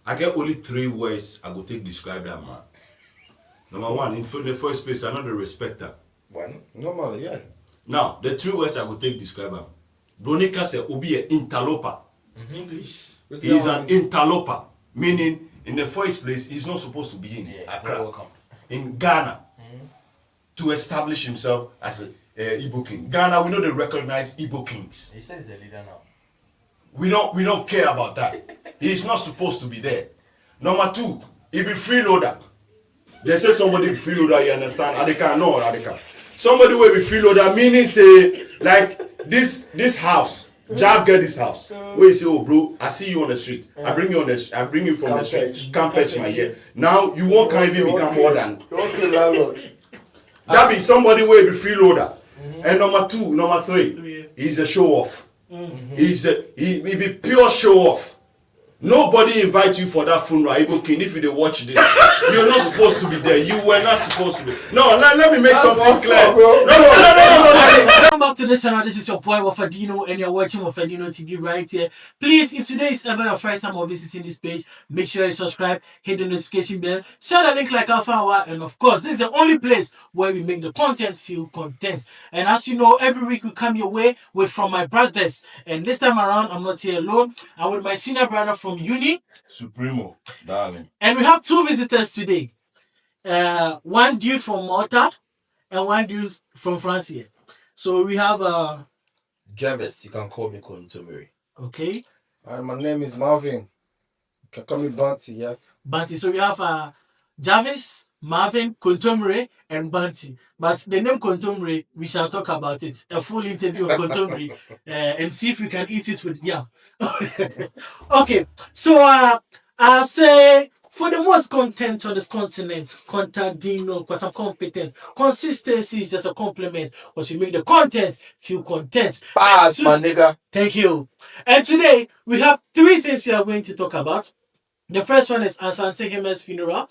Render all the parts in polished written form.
I get only 3 words I go take describe that man. Number one, in the first place, I know the respecter. One. Normal, yeah. Now, the 3 words I go take describe him. Bronika say Obi a interloper. English. He is an interloper, meaning in the first place he's not supposed to be in Accra, in Ghana, to establish himself as a Igbo King. Ghana, we know they recognize Igbo Kings. He said he's a leader now. We don't care about that. He is not supposed to be there. Number two, he be freeloader. They say somebody be freeloader, you understand? Adeka, no, Adeka. Somebody will be freeloader, meaning say like this house. Jav get this house. Where you say, oh bro, I see you on the street. I bring you from the street. Can't patch my ear. Now you won't can't even become more than. That be somebody will be freeloader. And number three, he's a show off. He be pure show off. Nobody invite you for that funeral, Igbo King. If you dey watch this, you're not supposed to be there. You were not supposed to be. No, let me make something clear. Bro. No. Welcome back to this channel. This is your boy Wafadino, and you're watching Wafadino TV right here. Please, if today is ever your first time of visiting this page, make sure you subscribe, hit the notification bell, share the link like Alpha Hour, and of course, this is the only place where we make the content feel content. And as you know, every week we come your way with From My Brothers, and this time around, I'm not here alone. I'm with my senior brother from uni, Supremo, darling. and we have 2 visitors today. One dude from Malta and one dude from France here. So we have Jarvis, you can call me Kuntumiri. okay, My name is Marvin. You can call me Banty, yeah. Banti. So we have Jarvis, Marvin, Kontomre, and Banti. But the name Kontomre, we shall talk about it. A full interview of Kontomre and see if we can eat it with yam. Okay, so I'll say for the most content on this continent, contact Dino for some competence. Consistency is just a compliment. But we make the content feel content. Pass, my nigga. Thank you. And today we have 3 things we are going to talk about. The first one is Asantehema's funeral.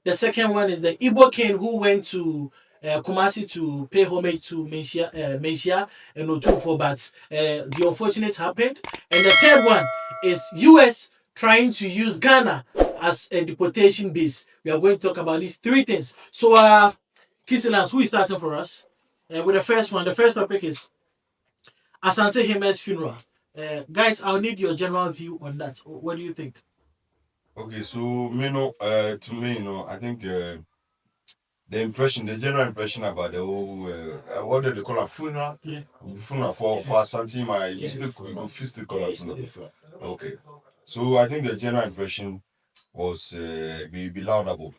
The second one is the Igbo King who went to Kumasi to pay homage to Mesia and Otufo, but the unfortunate happened. And the third one is US trying to use Ghana as a deportation base. We are going to talk about these 3 things. So, Kisilans, who is starting for us? With the first one, the first topic is Asantehema's funeral. Guys, I'll need your general view on that. What do you think? Okay, so to me, I think the general impression about the whole, what do they call a funeral? Yeah. Funeral for Asantehemaa, you still call a funeral. Okay, so I think the general impression was be laudable.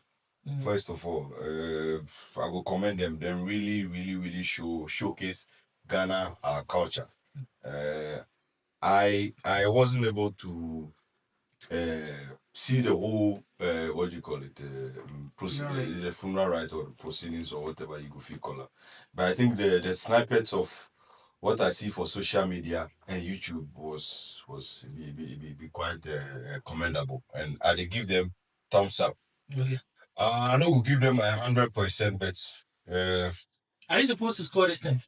First of all, I will commend them. Them really showcase Ghana, our culture. I wasn't able to see the whole what do you call it procedure, is a funeral rite or proceedings or whatever you go feel color. But I think the snippets of what I see for social media and YouTube was be quite commendable, and I did give them thumbs up. Okay. I know we'll give them 100%, but Are you supposed to score this thing?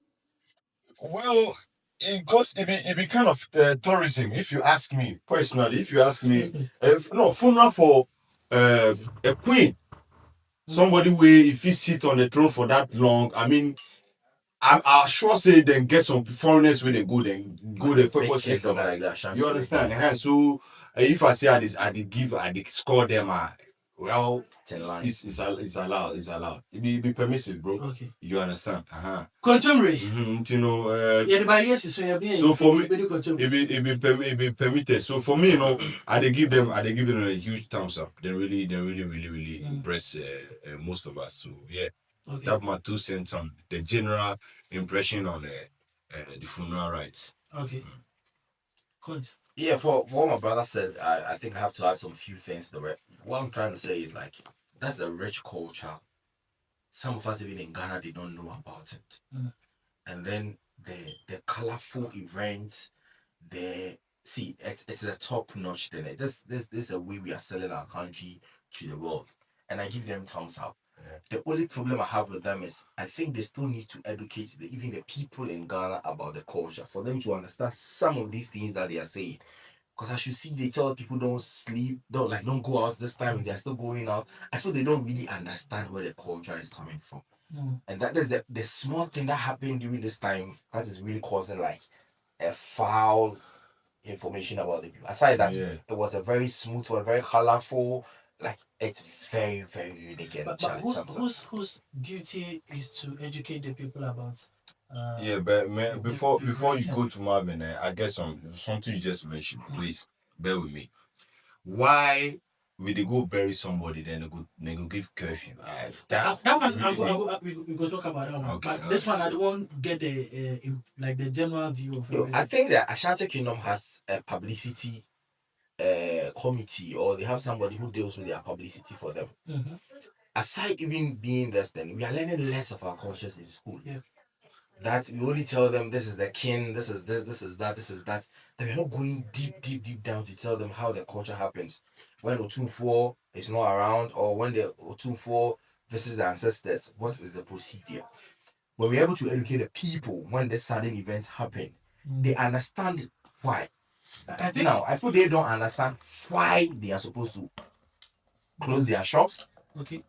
well, it be kind of tourism. If you ask me personally, no funeral for a queen, somebody where if he sit on the throne for that long, I mean, I'll sure say then get some foreigners where they go there purposely for that. Ashanti. You understand? So if I say I did score them, well, it's allowed. It be permissive, bro. Okay. You understand? Contemporary. You know. Yeah, the barriers is So for me, it be permitted. So for me, I they give them a huge thumbs up. They really impress most of us. So yeah, Okay. that's my 2 cents on the general impression on the funeral rites. Okay. Good. Yeah, for what my brother said, I think I have to add some few things to it. What I'm trying to say is like that's a rich culture. Some of us even in Ghana they don't know about it. And then the colorful events, it's a top notch thing. This is a way we are selling our country to the world. And I give them thumbs up. The only problem I have with them is I think they still need to educate even the people in Ghana about the culture for them to understand some of these things that they are saying. Because as you see, they tell people don't sleep, don't go out this time. They're still going out. I feel they don't really understand where the culture is coming from, and that is the small thing that happened during this time that is really causing like a foul information about the people. Aside that, Yeah. it was a very smooth one, very colorful. Like it's very very unique and But whose duty is to educate the people about? Yeah, but man, before the before you right go to Marvin, I guess something you just mentioned. Please bear with me. Why will they go bury somebody then they go give curfew? That one, really- we go talk about that one. Okay, But this one, I don't want get the like the general view of Yo, everything. I think that Ashanti Kingdom has a publicity committee, or they have somebody who deals with their publicity for them. Mhm. Aside even being this, then we are learning less of our cultures in school. Yeah. That we only tell them this is the king, this is this, this is that, this is that. That we're not going deep down to tell them how the culture happens. When Otunfo is not around, or when the Otunfo visits the ancestors, what is the procedure? When we're able to educate the people when the sudden events happen, they understand why. I think Now, I feel they don't understand why they are supposed to close their shops. okay.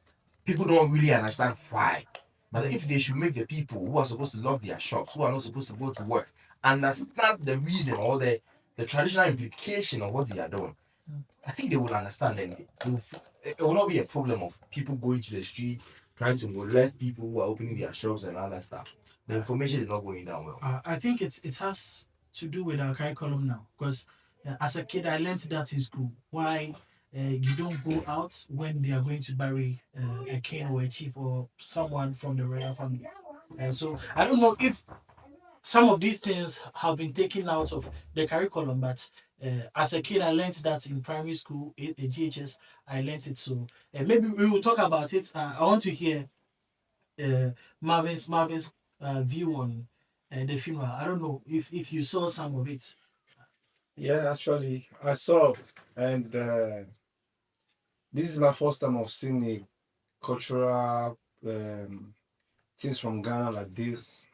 People don't really understand why. But if they should make the people who are supposed to lock their shops, who are not supposed to go to work, understand the reason or the traditional implication of what they are doing, I think they will understand, and it will not be a problem of people going to the street trying to molest people who are opening their shops and all that stuff. The information is not going down well. I think it has to do with our curriculum now because as a kid I learned that in school. Why you don't go out when they are going to bury a king or a chief or someone from the royal family. So I don't know if some of these things have been taken out of the curriculum, but as a kid, I learned that in primary school, GHS, I learned it. So maybe we will talk about it. I want to hear Marvin's view on the funeral. I don't know if you saw some of it. Yeah, actually, I saw, and this is my first time of seeing a cultural things from Ghana like this,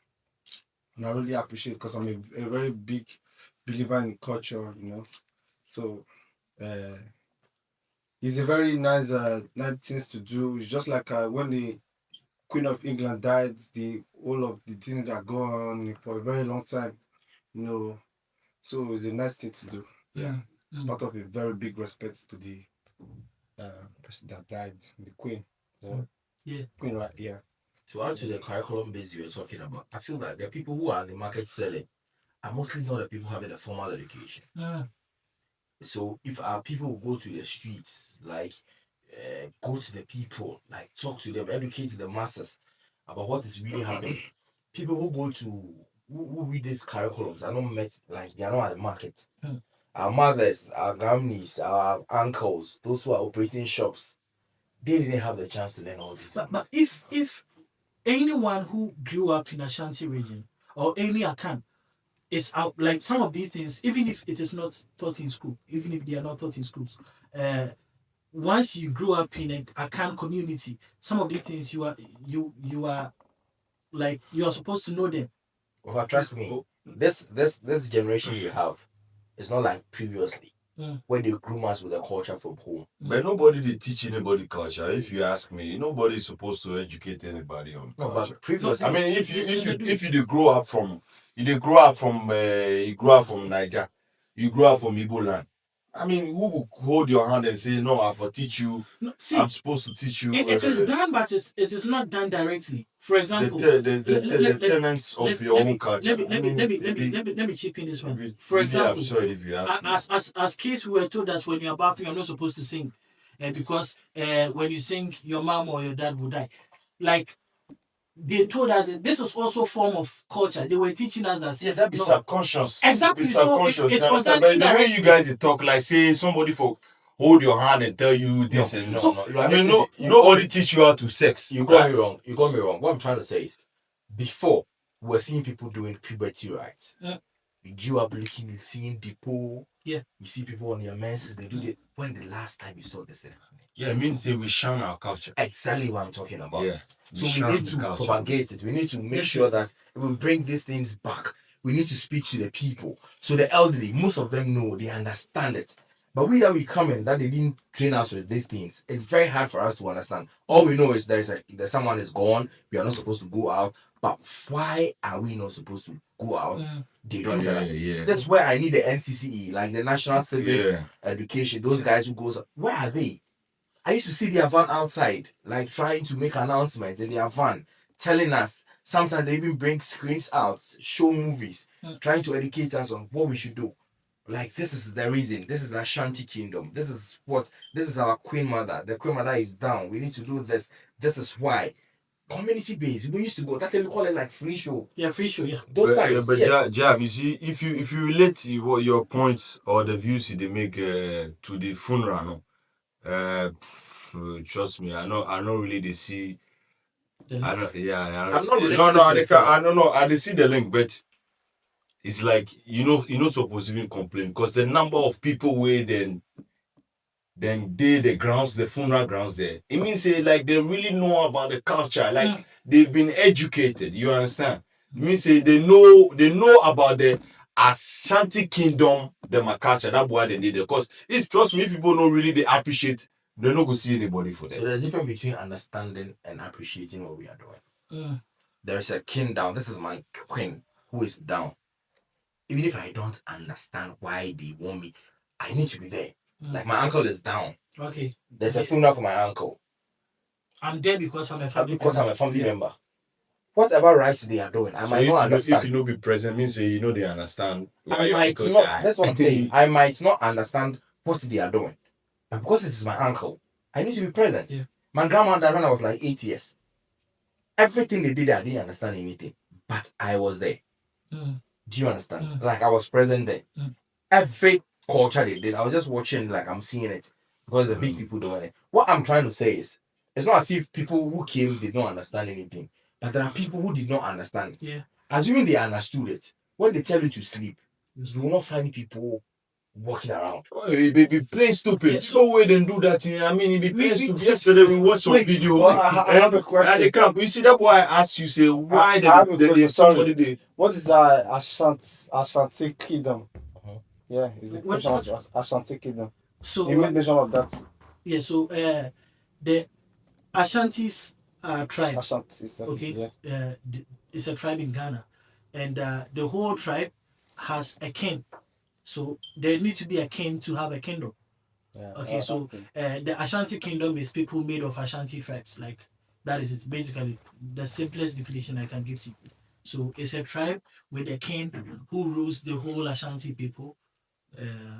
and I really appreciate because I'm a very big believer in culture, you know. So uh, it's a very nice things to do. It's just like when the Queen of England died, the all of the things that go on for a very long time, you know. So it's a nice thing to do. Yeah, it's part of a very big respect to the person that died, the Queen. Or Yeah. Queen, right? Yeah. To add to the curriculum base you were talking about, I feel that the people who are in the market selling are mostly not the people having a formal education. So if our people go to the streets, like go to the people, like talk to them, educate the masses about what is really happening. People who go to who read these curriculums are not met, like they are not at the market. Our mothers, our grannies, our uncles, those who are operating shops, they didn't have the chance to learn all this. But if anyone who grew up in Ashanti region or any Akan is out like some of these things, even if it is not taught in school, even if they are not taught in schools, once you grew up in a Akan community, some of these things you are like you are supposed to know them. Well, trust me, this generation you have is not like previously, where they groom us with the culture from home. But nobody they teach anybody culture. If you ask me, nobody is supposed to educate anybody on No, culture. but previously, I mean, if you dey grow up from you grow up from Niger, you grow up from Igbo land. I mean, who will hold your hand and say, "No, I for teach you. No, see, I'm supposed to teach you." it is done, but it is not done directly. For example, the tenets of your own culture. Let me chip in this one. For Really example, absurd if you ask me. as kids, we were told that when you're bathing, you're not supposed to sing, because when you sing, your mom or your dad will die. Like they told us that this is also a form of culture. They were teaching us that. Yeah, that be no, subconscious. Exactly. Be So subconscious. it you was understand? done But the way you indirectly. guys dey talk, like say somebody for hold your hand and tell you this and no, no. you are I mean, getting- nobody teach you how to sex. You got me wrong. You got me wrong. What I'm trying to say is, before we were seeing people doing puberty rites. We grew up looking, seeing depot. Yeah. You see people on their menses. They do it. When the last time you saw this thing? Yeah, it means say we shun our culture. Exactly what I'm talking about. Yeah. So shun we need the to culture. propagate it. We need to make Yes, sure yes. that we bring these things back. we need to speak to the people. So the elderly, most of them know, they understand it. But we that we come in, that they didn't train us with these things, it's very hard for us to understand. All we know is there's someone is gone, we are not supposed to go out. But why are we not supposed to go out? They don't tell us. That's where I need the NCCE, like the National Civic Education, those guys who goes, where are they? I used to see their van outside, like trying to make announcements in their van, telling us. Sometimes they even bring screens out, show movies, trying to educate us on what we should do. Like, this is the reason. This is the Ashanti kingdom. This is our queen mother. The queen mother is down. We need to do this. This is why. Community based. We used to go. That we call it like free show. Yeah, free show. Yeah. Those times. But Yes. Jav, you see, if you relate your points or the views they make to the funeral, no, trust me, I know really they see. I know, yeah, I'm not no, related to I don't know. I they see the link, but it's like you're not supposed to even complain because the number of people where then the grounds, the funeral grounds there. It means like they really know about the culture, like they've been educated. You understand? It means they know about the Ashanti kingdom, the culture. That's why they need it. Because trust me, if people don't really they appreciate, they're not gonna see anybody for So them. there's a difference between understanding and appreciating what we are doing. There is a king down. This is my queen who is down. Even if I don't understand why they want me, I need to be there. Like my uncle is down. Okay. There's a funeral for my uncle. I'm there because I'm a family member. Whatever rights they are doing, I might not understand. If you know be present, means they understand. I might not. That's what I'm saying. I might not understand what they are doing, but because it is my uncle, I need to be present. Yeah. My grandma died when I was like 8 years. Everything they did, I didn't understand anything, but I was there. Do you understand? Like I was present there. Every culture they did, I was just watching, like I'm seeing it because the big people doing it. What I'm trying to say is, it's not as if people who came did not understand anything, but there are people who did not understand. Yeah. Assuming they understood it, when they tell you to sleep, you will not find people walking around. Oh, it be plain stupid. Yeah. So way they do that thing. I mean, it be plain We- stupid. Yesterday we watched some video. Well, I have a question. At the camp, you see that boy asked you say why I have a question, somebody sorry. they What is Ashanti kingdom? Yeah, it's a What- question of Ashanti kingdom. So You made mention of that. yeah, so the Ashantis tribe. Ashanti. Okay. Yeah. It's a tribe in Ghana, and the whole tribe has a king. So there need to be a king to have a kingdom. Yeah. Okay, so the Ashanti kingdom is people made of Ashanti tribes. Like that is it. Basically, the simplest definition I can give to you. So it's a tribe with a king who rules the whole Ashanti people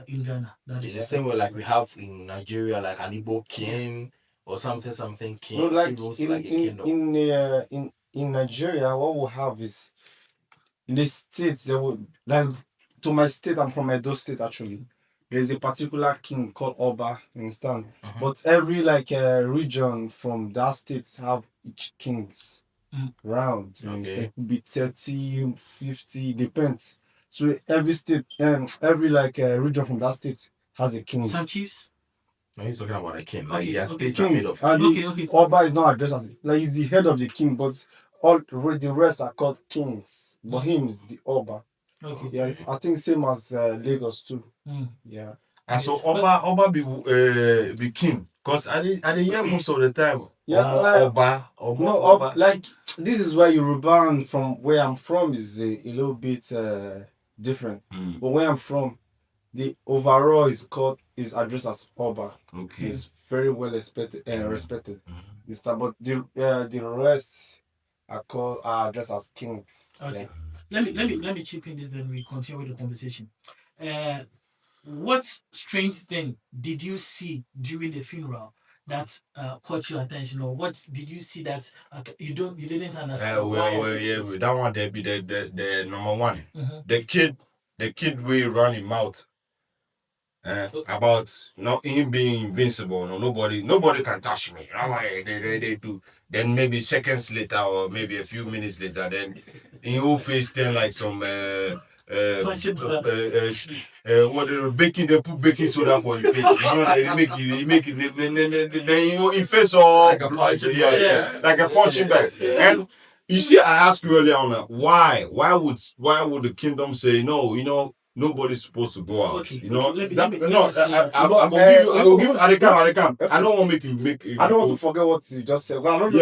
in Ghana. That It's is the it. same way like we have in Nigeria, like an Igbo King or something king. No, like It rules in like a kingdom. in Nigeria, what we have is in the states there would like to my state. I'm from Edo State actually. There is a particular king called Oba. You understand? But every region from that state have each kings round. You understand? It could be 30, 50, depends. So every state, every region from that state has a king. Some chiefs. No, he's talking about a king. Like Okay, their okay. states are made of. And Okay. Oba is not addressed as like he's the head of the king, but all the rest are called kings. But him is the Oba. Okay. Yeah, I think same as Lagos too. Yeah. and so Oba be king. Cause I didn't hear most of the time. Yeah, Oba. like this is where Yoruba and from where I'm from is a little bit different. But where I'm from, the overall is addressed as Oba. Okay. It's very well respected. But the rest are addressed as kings. Okay. Yeah. Let me chip in this. Then we continue with the conversation. What strange thing did you see during the funeral that caught your attention, or what did you see that you didn't understand? That one there be the number one. Mhm. The kid will run him mouth. About not him being invincible. No, nobody can touch me. They do. Then maybe seconds later or maybe a few minutes later, then in your face then like some Punching what they put baking soda for your face. You know, they make it then you face all Like a punching like a punching bag. And You see, I asked you earlier on why would the kingdom say no? Nobody's supposed to go out. Okay, No, let me I explain. will give you. I don't want to make. I don't want to forget what you just said. Well, I don't know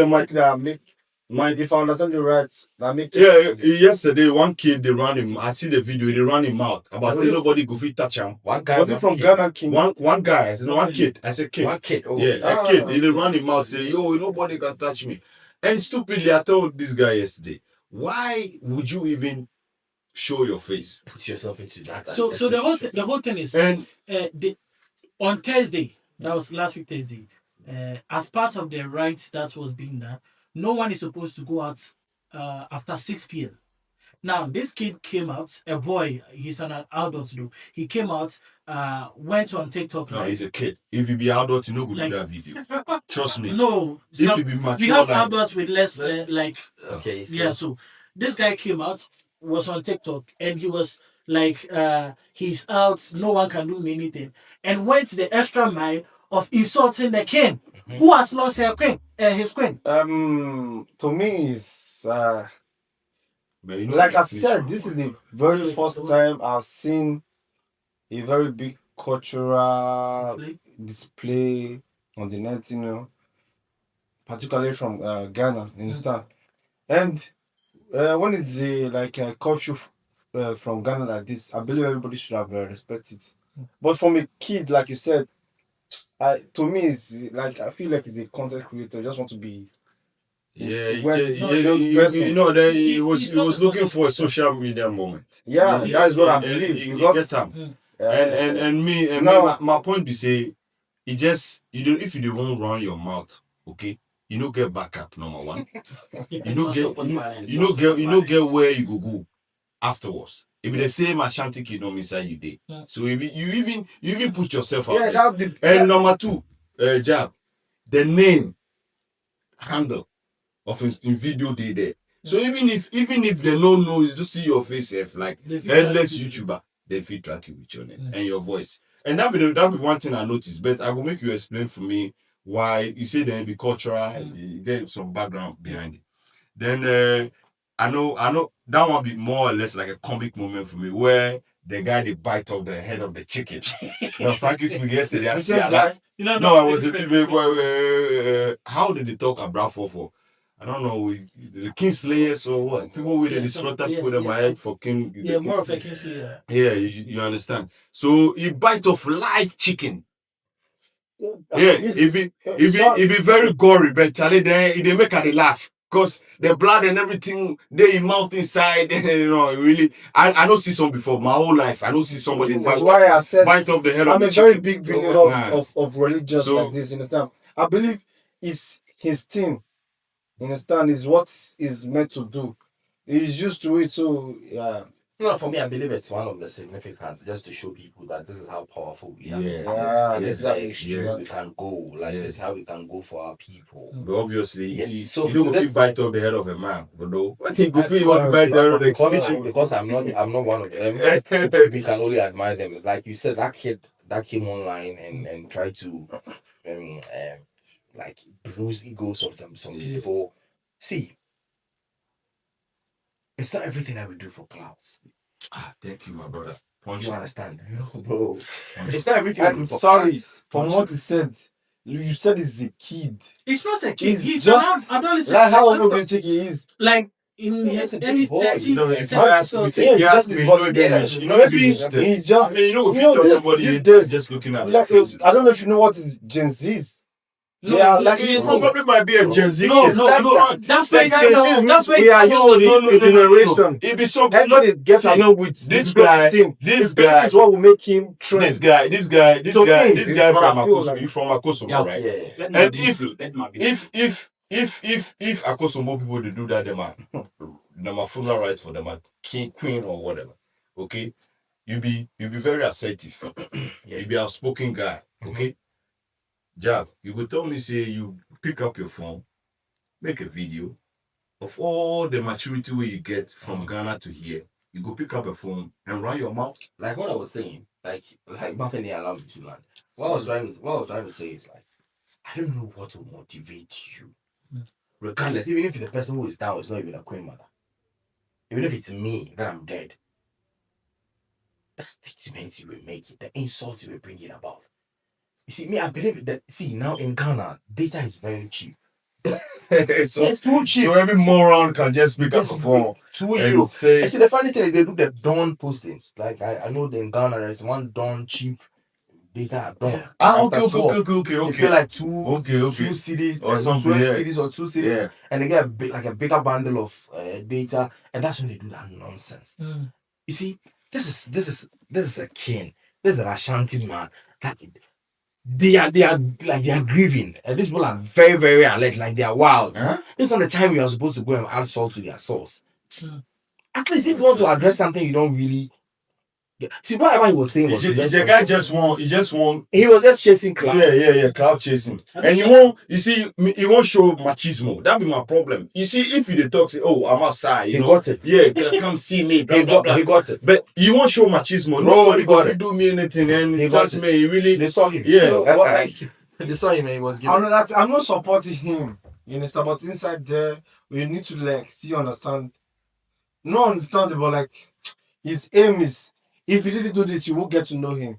Yeah, if I understand you right, that make yesterday one kid they ran him. I see the video. They ran him out. About say nobody go fit touch him. One guy was it from Ghana King? One guy. I said no, one kid. I said kid. One kid. Oh, Yeah, okay. a kid. They ran him out. Say yo, nobody can touch me. And stupidly, I told this guy yesterday, why would you even show your face? Put yourself into that. So the whole thing is, And on Thursday, that was last week Thursday, as part of the right that was being done, no one is supposed to go out after 6 p.m. Now, this kid came out, a boy, he's an adult though. He came out, went on TikTok. no, he's a kid. If you be adult, you know go Like- do that video. Trust me. No, If you be mature, we have like, adults with less, Okay. So yeah. So this guy came out, was on TikTok, and he was like, he's out, no one can do me anything, and went the extra mile of insulting the king, who has lost his queen. To me, it's but you know like I the said, finish. this is the very first time I've seen a very big cultural display on the net, particularly from Ghana, you understand? And when it's a culture from Ghana like this, I believe everybody should have respect it. But from a kid, like you said, to me, it's like I feel like he's a content creator. Just want to be. Yeah, When he was looking for a social media moment. Yeah, that is what I And believe. you Because get them. uh, And me, now- my point be say, it just if you don't want run your mouth, okay, you don't get backup. Number one, you don't get where you go afterwards. It be the same Ashanti kingdom inside you day. Yeah. So if you even put yourself out yeah, there. that the And number two, Jab, the name handle of in video day there. So even if they don't know, you just see your face, like They fit headless track you. YouTuber, they feel track you with your name and your voice. And that be one thing I noticed. But I will make you explain for me why you say there be cultural, you get some background behind it. Then I know that one be more or less like a comic moment for me where the guy they bite off the head of the chicken. Now Frankie speaking yesterday, I see that. No, I was a bit. How did they talk about for? I don't know, the Kingslayers or what? People with the slaughter put on my head for King. Yeah, more of a Kingsley. Yeah, you understand. So he bite off live chicken. Yeah, it be very gory, but Charlie then they make her laugh. Because the blood and everything, they in mouth inside, really. I don't see some before my whole life. I don't see somebody That's why I said bite off the head I'm of a the very chicken. big believer Nah. of religion So- like this, you understand? I believe it's his thing, you understand? Is what is meant to do. He's used to it, so yeah. no, for me, I believe it's one of the significance just to show people that this is how powerful we are. Yeah, And this is how extreme yeah. we can go. Like this is how we can go for our people. But obviously, Yes, you so don't go this- fit bite off the head of a man, but no. He go fit want to bite the head of the chicken. Because I'm not one of them. We can only admire them. Like you said, that kid that came online and tried to like bruise egos of some people. See, it's not everything that we do for clouds. Thank you, my brother. Punch You it. understand? No, bro. It's not everything we do And for sorry, clouds. from what he said, you said he's a kid. It's not a kid. He's He's just- an adolescent. Like how old do you think he is? Like in his He's a big boy. 30s. No, if you 30s, ask me, so- Yeah, if you ask just me, his you know body. the Yeah, image. You know Maybe the he's just. I mean, you know, if you know, tell this- somebody, these you're days, just looking at like, the face. I don't know if you know what is Gen Z's. No, Yeah, it's- like it's- Somebody might be a Gen Z. No, kid. no, Like, no. John, That's like, why Gen Z, we are used to the generation. It be something. Everybody gets See, along with this guy, this guy, is what will make him trend. this guy To me, from it's what I feel Akosomo, like. you from Akosomo, right? Yeah. And if Akosomo people they do that, them are full rights for them, are king, queen or whatever. Okay, you be very assertive. You be outspoken guy. Okay, Jab, you go tell me say you pick up your phone, make a video of all the maturity where you get from Ghana to here. You go pick up a phone and run your mouth. Like what I was saying, like nothing they allow me to learn. What I was trying to say is like, I don't know what will motivate you regardless, even if the person who is down is not even a queen mother, even if it's me that I'm dead, that statement you will make, the insult you will bring it about. You see, me, I believe that. See, now in Ghana, data is very cheap. so, It's too cheap. so every moron can just pick up Just a phone to and you. say, I see, the funny thing is they do the dawn postings. Like I know in Ghana there's one dawn cheap data at dawn. Yeah. After okay, 12, They pay like two cities or or something, 12 yeah. cities or 2 cities, Yeah. and they get a bigger bundle of data, and that's when they do that nonsense. You see, this is a king. This is an Ashanti man. Like, they are grieving, and these people are very, very alert, like they are wild. Huh? This is not the time you are supposed to go and add salt to their sauce. Mm. At least if you want to address something you don't really see, whatever he was saying was The guy just want, he was just chasing clout. yeah, cloud chasing. And he won't, you see, he won't show machismo. That be my problem. You see, if you dey talk, say, oh, I'm outside, you He know. got it. Yeah, come see me, blah, blah, blah. He got it. But you won't show machismo. No, Nobody he got go it. do me anything. And He got trust it. me, he really, They saw him. yeah. They saw him and he was giving. I'm not supporting him. You understand? But inside there, we need to like see, understand. No, understand, but like his aim is, if he didn't do this, you won't get to know him.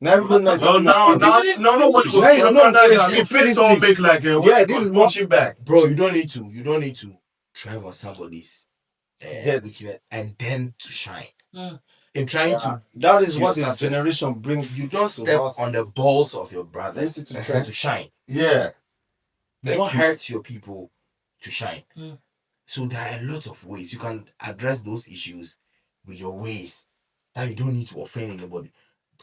Now everybody knows. No, nobody goes Now he's not to saying if face someone make like a Yeah, this is watching back. Bro, you don't need to drive on somebody's Dead. and then to shine. Mm. In trying to, That is to what your this success. generation brings. you don't step on the balls of your brothers Yes, to to try. to shine. Yeah. You don't hurt your people to shine. Mm. So there are a lot of ways you can address those issues with your ways that you don't need to offend anybody.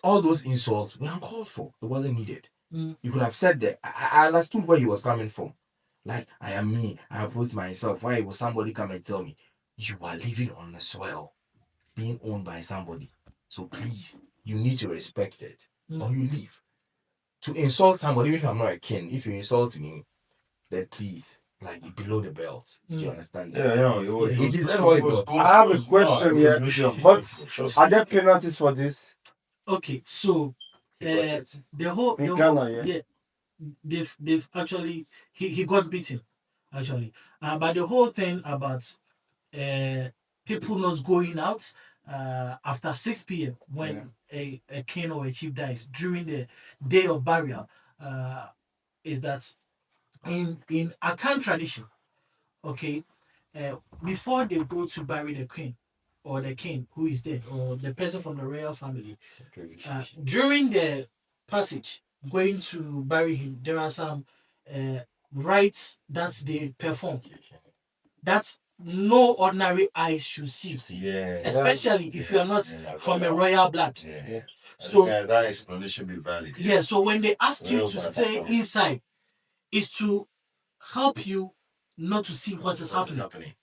All those insults were uncalled for. It wasn't needed. Mm. You could have said that. I understood where he was coming from. Like, I am me. I approach myself. Why will somebody come and tell me you are living on the soil, being owned by somebody? So please, you need to respect it, or you leave. To insult somebody, even if I'm not a king, if you insult me, then please, like, below the belt. Do you understand that? Yeah, He deserved what he got. I have a question here. But are there penalties for this? Okay, so the whole In the Ghana, whole, yeah. they've actually he got beaten actually, but the whole thing about people not going out after 6 p.m. when a king or a chief dies during the day of burial is that in Akan tradition, okay, before they go to bury the queen or the king who is dead or the person from the royal family, during the passage going to bury him, there are some rites that they perform that no ordinary eyes should see, Yeah. especially if you are not from a royal blood. Yeah. So that explanation be valid. yeah, so when they ask you Well, to stay inside, is to help you not to see what is happening.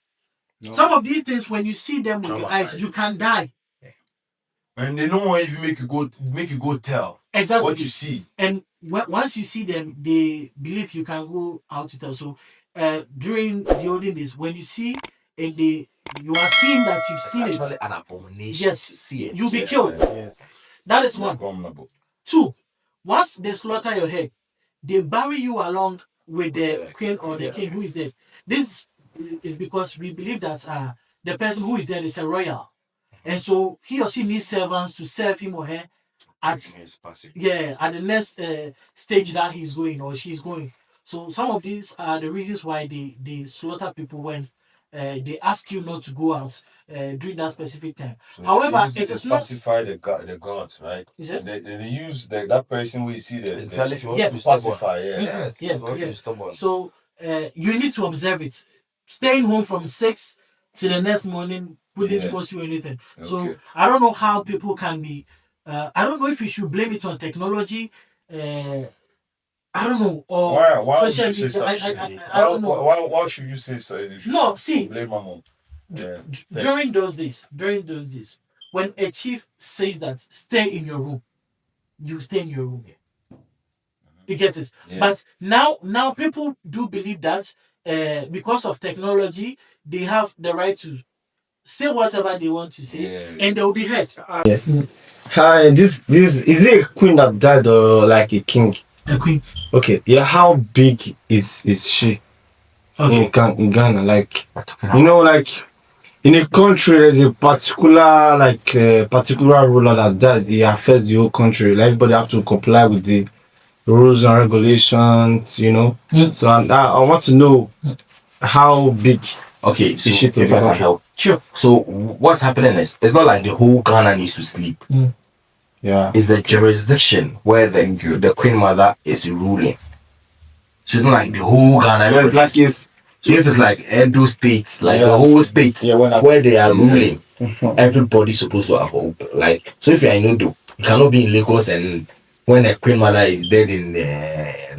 No. Some of these things, when you see them with your eyes, you can die. And they don't want even make you go tell Exactly. what you see. And once you see them, they believe you can go out to tell. So during the olden days, when you see and you are seeing that you've seen It's it, actually an abomination yes, to see it. you'll be killed. Yes. That is one. Abominable. Two, once they slaughter your head, they bury you along with the queen or the king who is dead. This is because we believe that the person who is dead is a royal. And so he or she needs servants to serve him or her at the next stage that he's going or she's going. So some of these are the reasons why they slaughter people when they ask you not to go out during that specific time. So However, they it is not. pacify the gods, right? Is it? They use that person we see the Exactly. If you want Yeah. to be stubborn. pacify, yeah. Yes, Yeah, if you want to yeah. be stubborn. So you need to observe it. Staying home from 6 to the next morning wouldn't Yeah. cost you anything. So Okay. I don't know how people can be. I don't know if you should blame it on technology. I don't know. Or Why would social you say media. such? I don't know. Why should you say so? You should No, see, blame my mom. Yeah. during those days, when a chief says that stay in your room, you stay in your room. You get it. Yeah. But now people do believe that because of technology, they have the right to say whatever they want to say, Yeah. and they will be heard. Hi, this is it a queen that died or like a king? A queen. Okay, yeah. How big is she? Okay. in Ghana. Like, you know, like in a country, there's a particular ruler that it affects the whole country. Like, everybody have to comply with the rules and regulations. You know. So I want to know how big Okay, is so shit in if the I can country. help. Sure. So what's happening is it's not like the whole Ghana needs to sleep. Yeah. It's the jurisdiction where the Queen Mother is ruling. So it's not like the whole Ghana. Yeah, it's like it's So if it's like Edo states, like the Yeah. whole states Yeah, when I- where they are ruling, everybody's supposed to have hope. Like, so if you're in Edo, you cannot be in Lagos and when a Queen Mother is dead in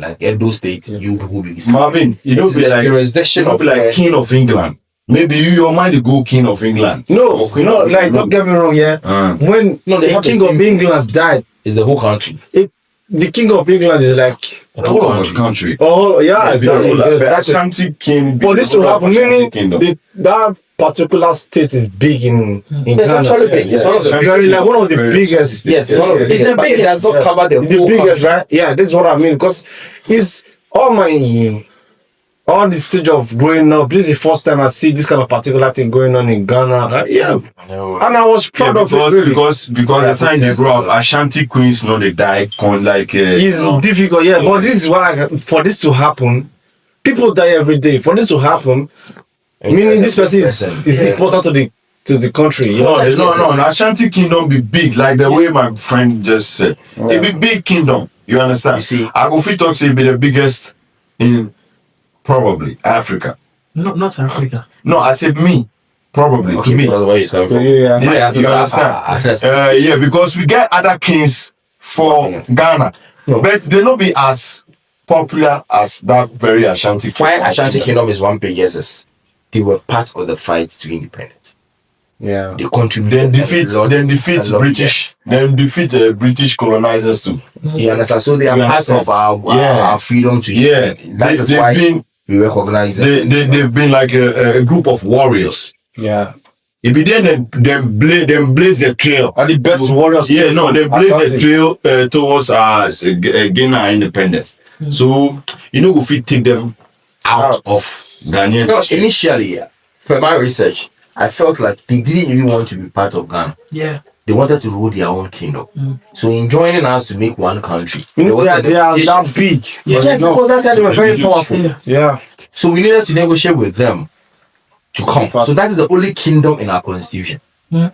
like Edo state, you will be. Marvin, you don't It's be the like jurisdiction you don't of be like where- King of England. Maybe your mind to go King of England. no, like don't get me wrong, yeah. When No, they the have the King of same- England died, It's the whole country. the King of England is like The whole of the country. oh yeah, exactly. Like, Yes, the that's it. Ashanti King. For this to happen, Ashanti meaning Kingdom. that particular state is big in It's Ghana. actually big. It's one of the Ashanti Very, King like one of the very- biggest. Yes, it's one of the Yeah. biggest. the but it does not Yeah. cover the It's the whole biggest, country. right? Yeah, this is what I mean. Because it's all the stage of growing up. This is the first time I see this kind of particular thing going on in Ghana. Yeah, and I was proud of it. Really. because the time they grow up, Ashanti queens know they die like It's difficult, yeah. But this is why for this to happen, people die every day. For this to happen, meaning this person is important to the country. You know? No, Ashanti kingdom be big, like the way my friend just said. It be big kingdom. You understand? You see- I go fit talk say it be the biggest in probably Africa. Not Africa. No, I said me. Probably Okay, to me. because where he's coming from. Yeah. Yeah, you understand? Yeah, because we get other kings for Ghana, but they not be as popular as that very Ashanti. Why kingdom. Ashanti Kingdom is one big yes is they were part of the fight to independence. Yeah. They contributed. Then defeat British. Then defeat British colonizers too. You understand? So they are You part understand? of our Yeah. our freedom to Yeah, independence. That is they've why been- we recognize them. They've been like a group of warriors. Yeah. It be then them blaze the trail. Are the best warriors. Yeah, no, they blaze the Ashanti. trail towards Ghana independence. So you know, if we take them out of Ghanaian No, history. initially, for my research, I felt like they didn't even want to be part of Ghana. Yeah. They wanted to rule their own kingdom. So in joining us to make one country, You know, there was a they are negotiation. that big. Yes, Yes, because that time they were very powerful. Yeah. Yeah. So we needed to negotiate with them to come. Because- So that is the only kingdom in our constitution. Hmm.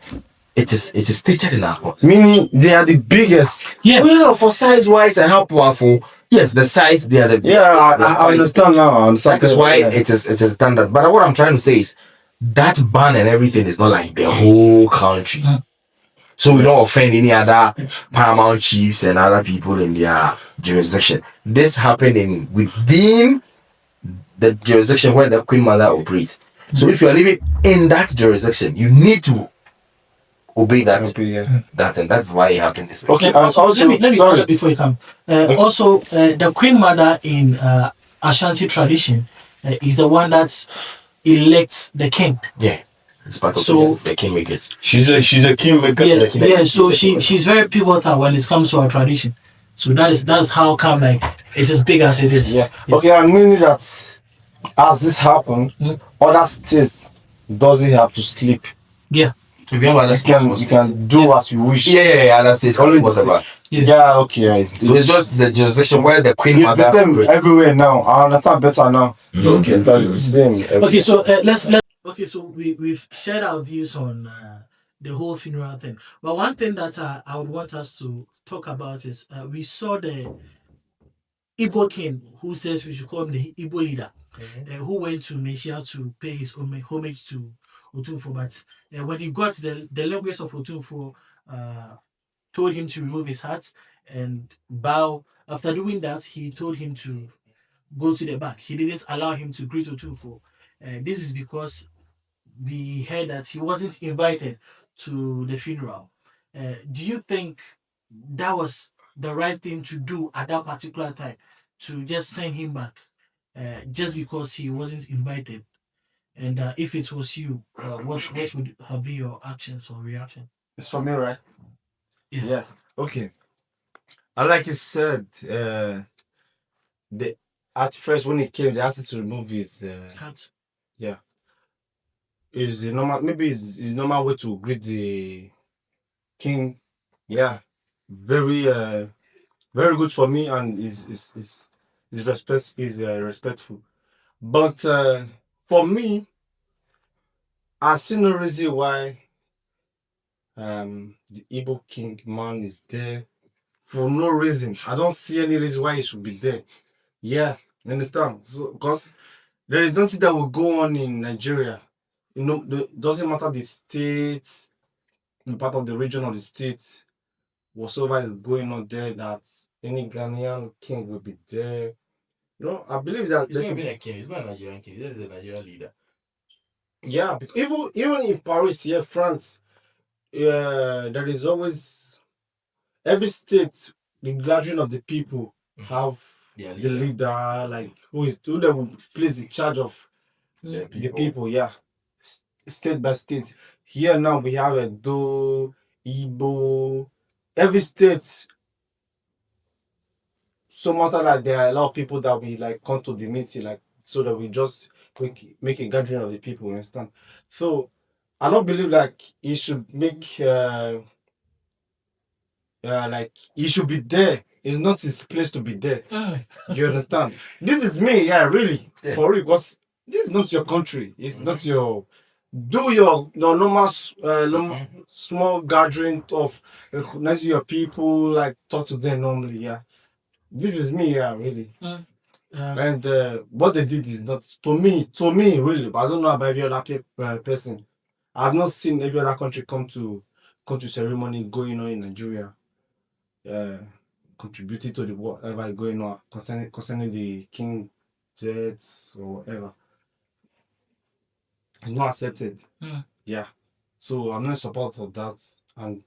It is stated in our constitution. Meaning they are the biggest. Yeah. Well, for size wise and how powerful, yes, the size they are the Yeah, the I size. understand now. I understand. That is why Yeah. it is standard. But what I'm trying to say is that ban and everything is not like the whole country. So we don't offend any other paramount chiefs and other people in their jurisdiction. This happened within the jurisdiction where the Queen Mother operates. So if you are living in that jurisdiction, you need to obey that. Yeah. And that's why it happened this way. Okay, Also, also, let me sorry. add before you come. Also, the Queen Mother in Ashanti tradition is the one that elects the king. Yeah. It's part of So- the kingmakers. She's a kingmaker. Yeah. So she's very pivotal when it comes to our tradition. So that's how come like it's as big as it is. Yeah. Okay, I mean that as this happened, other states doesn't have to sleep. Yeah. If you have other You can do as you wish. yeah, that's it. Only Whatever. Yeah, okay. Yeah, it's So it's just the jurisdiction where the Queen the Mother same operates. everywhere now. I understand better now. Okay. It's the same. Okay, so let's okay, so we've shared our views on the whole funeral thing. But one thing that I would want us to talk about is we saw the Igbo King who says we should call him the Igbo leader, who went to Mesia to pay his homage to Otunfo. But when he got the language of Otunfo, told him to remove his hat and bow. After doing that, he told him to go to the back. He didn't allow him to greet Otunfo. This is because we heard that he wasn't invited to the funeral. Do you think that was the right thing to do at that particular time, to just send him back just because he wasn't invited? And if it was you, what would have been your actions or reaction? It's for me, right? Yeah. Okay. I like you said, at first when he came, they asked him to remove his Hat. is the normal, maybe is normal way to greet the king. Yeah, very very good for me, and is respectful. But for me, I see no reason why the Igbo King man is there for no reason. I don't see any reason why he should be there. Yeah, you understand? So because there is nothing that will go on in Nigeria. You know, doesn't matter the state, the part of the region of the state, whatsoever is going on there, that any Ghanaian king will be there. You know, I believe that He's not even a king. He's not a Nigerian king. He's a Nigerian leader. yeah, because even in Paris, yeah, France, there is always every state the gathering of the people have Their the leader. leader, like who they will place in charge of The the people, yeah, state by state. Here now we have a Do, Igbo, every state. So matter like there are a lot of people that we like come to the meeting, like so that we just make a gathering of the people. You understand? So I don't believe like he should make like he should be there. It's not his place to be there. You understand? This is me, yeah, really. Yeah. For real, because this is not your country. It's not your do your normal small gathering of recognize your people, like talk to them normally, yeah. This is me, yeah, really. And what they did is not to me, really. But I don't know about every other person. I've not seen every other country come to ceremony going on in Nigeria. Contributing to the whatever going on concerning the king deaths or whatever. It's not accepted. Yeah. So I'm not in support of that. And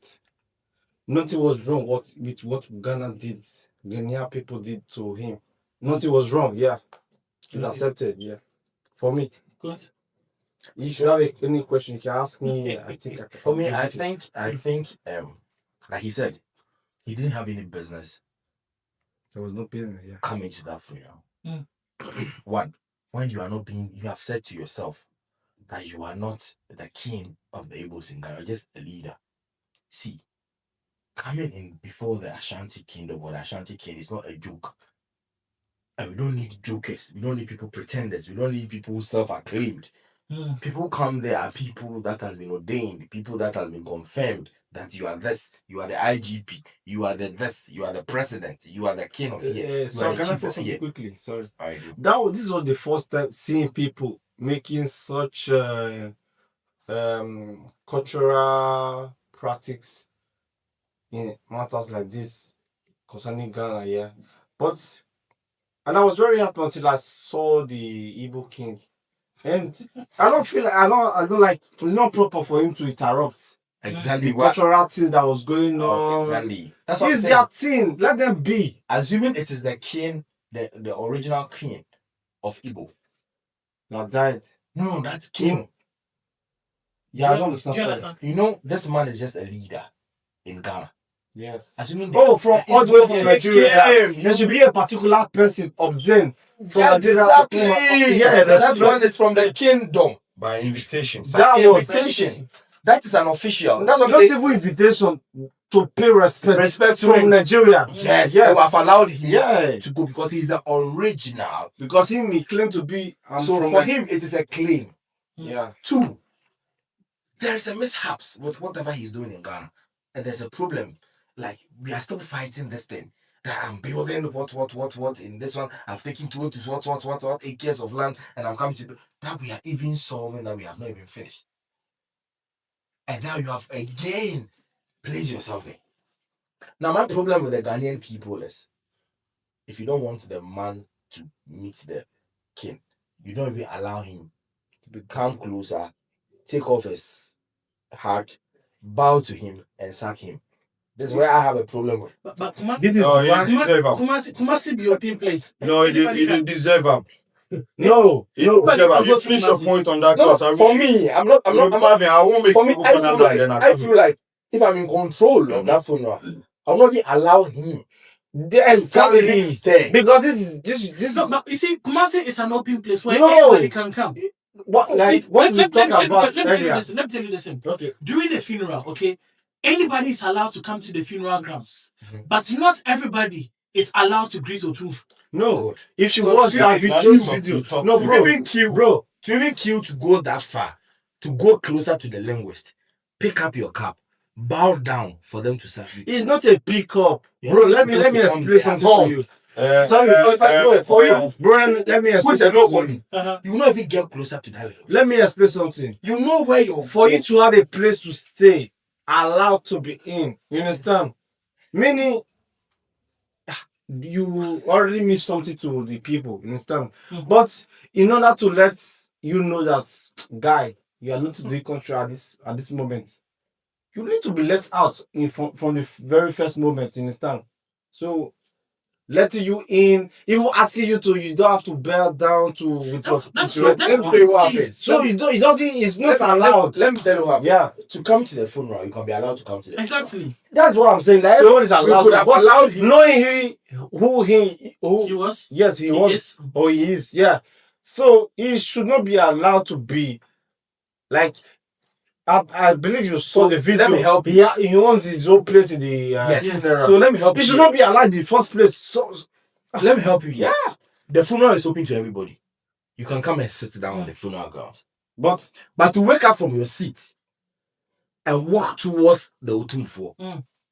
nothing was wrong with what Ghanaian people did to him. Nothing was wrong, yeah. It's accepted, yeah. For me. Good. If you have any question, you can ask me. I think I can. For me, I think, like he said, he didn't have any business there was no business, yeah. coming to that funeral. One, when you have said to yourself that you are not the king of the Igbos in Ghana, you're just a leader. See, coming in before the Ashanti kingdom or the Ashanti king is not a joke. And we don't need jokers. We don't need people pretenders. We don't need people self-acclaimed. People come there are people that has been ordained, people that has been confirmed that you are this, you are the IGP, you are the this, you are the president, you are the king of here. So you can are I the say chief of something here. quickly? Sorry. Alright. This was the first time seeing people making such cultural practice in matters like this concerning Ghana, yeah. And I was very happy until I saw the Igbo King. And I don't like it's not proper for him to interrupt Exactly. the cultural things that was going on. Exactly. That's what I'm It's saying. their thing. Let them be. Assuming it is the king, the original king of Igbo. That died. No, that's king. Yeah, I don't Do you understand. understand? You know, this man is just a leader in Ghana. Yes. Assuming From all the way from Nigeria. Yeah. There should be a particular person obtained from Exactly. Nigeria. Yeah, that one is from the kingdom. By invitation. That was Invitation. That is an official. That's what I'm not saying. even invitation to pay respect to from him. Nigeria. Yes, they have allowed him Yeah. to go because he's the original. Because he claimed to be. So for him, it is a claim. Yeah. Two, there is a mishaps with whatever he's doing in Ghana, and there's a problem. Like we are still fighting this thing. That I'm building what in this one. I've taken to what 8 years of land, and I'm coming to that we are even solving that we have not even finished. And now you have again placed yourself there. Now my problem with the Ghanaian people is, if you don't want the man to meet the king, you don't even allow him to come closer, take off his hat, bow to him, and sack him. This is where I have a problem with. But Kumasi, This is Kumasi be European place. No, he didn't deserve him. No. You finish your point on that. No, Cause for me, I'm not. I won't make For me, people I come feel and then like if I'm in control of that funeral, I'll not even allow him Exactly. Because this No, is but you see, Kumasi is an open place where No. anybody can come. what like See, what we talk about let me tell you earlier. this. Let me tell you this. Okay. During the funeral, okay, anybody is allowed to come to the funeral grounds, but not everybody is allowed to greet Otunfu. No, if you So watch to that even video, no, to bro, even kill, bro, to even kill to go that far, to go closer to the linguist, pick up your cap, bow down for them to serve you. it's not a pickup, You're bro. not Let me supposed to come explain there something at all. to you. Sorry, bro, for you, bro. Let me Who explain is a something to nobody? you. You will not even get closer to that linguist. Let me explain something. You know where you're For you to have a place to stay, allowed to be in, you understand? Meaning, you already miss something to the people, you understand? But in order to let you know that, guy, you are not to the country at this moment, you need to be let out from the very first moment, you understand? So letting you in, even asking you to, you don't have to bow down to with That's your Let me tell you what happens. so you don't, it doesn't, it's not allowed. Let me tell you what happens. Yeah, To come to the funeral, you can be allowed to come to the Exactly. that's what I'm saying. Like So everyone is allowed could to, have but allowed him- knowing who He was. yes, he He was, is. or he is, yeah. So he should not be allowed to be like. I believe you saw the video. let me help you. Yeah, he owns his own place in the Yes. funeral. So let me help He you. should not be allowed in the first place. So Let me help you here. yeah, The funeral is open to everybody. You can come and sit down on the funeral grounds. but But to wake up from your seat and walk towards the Otumfo,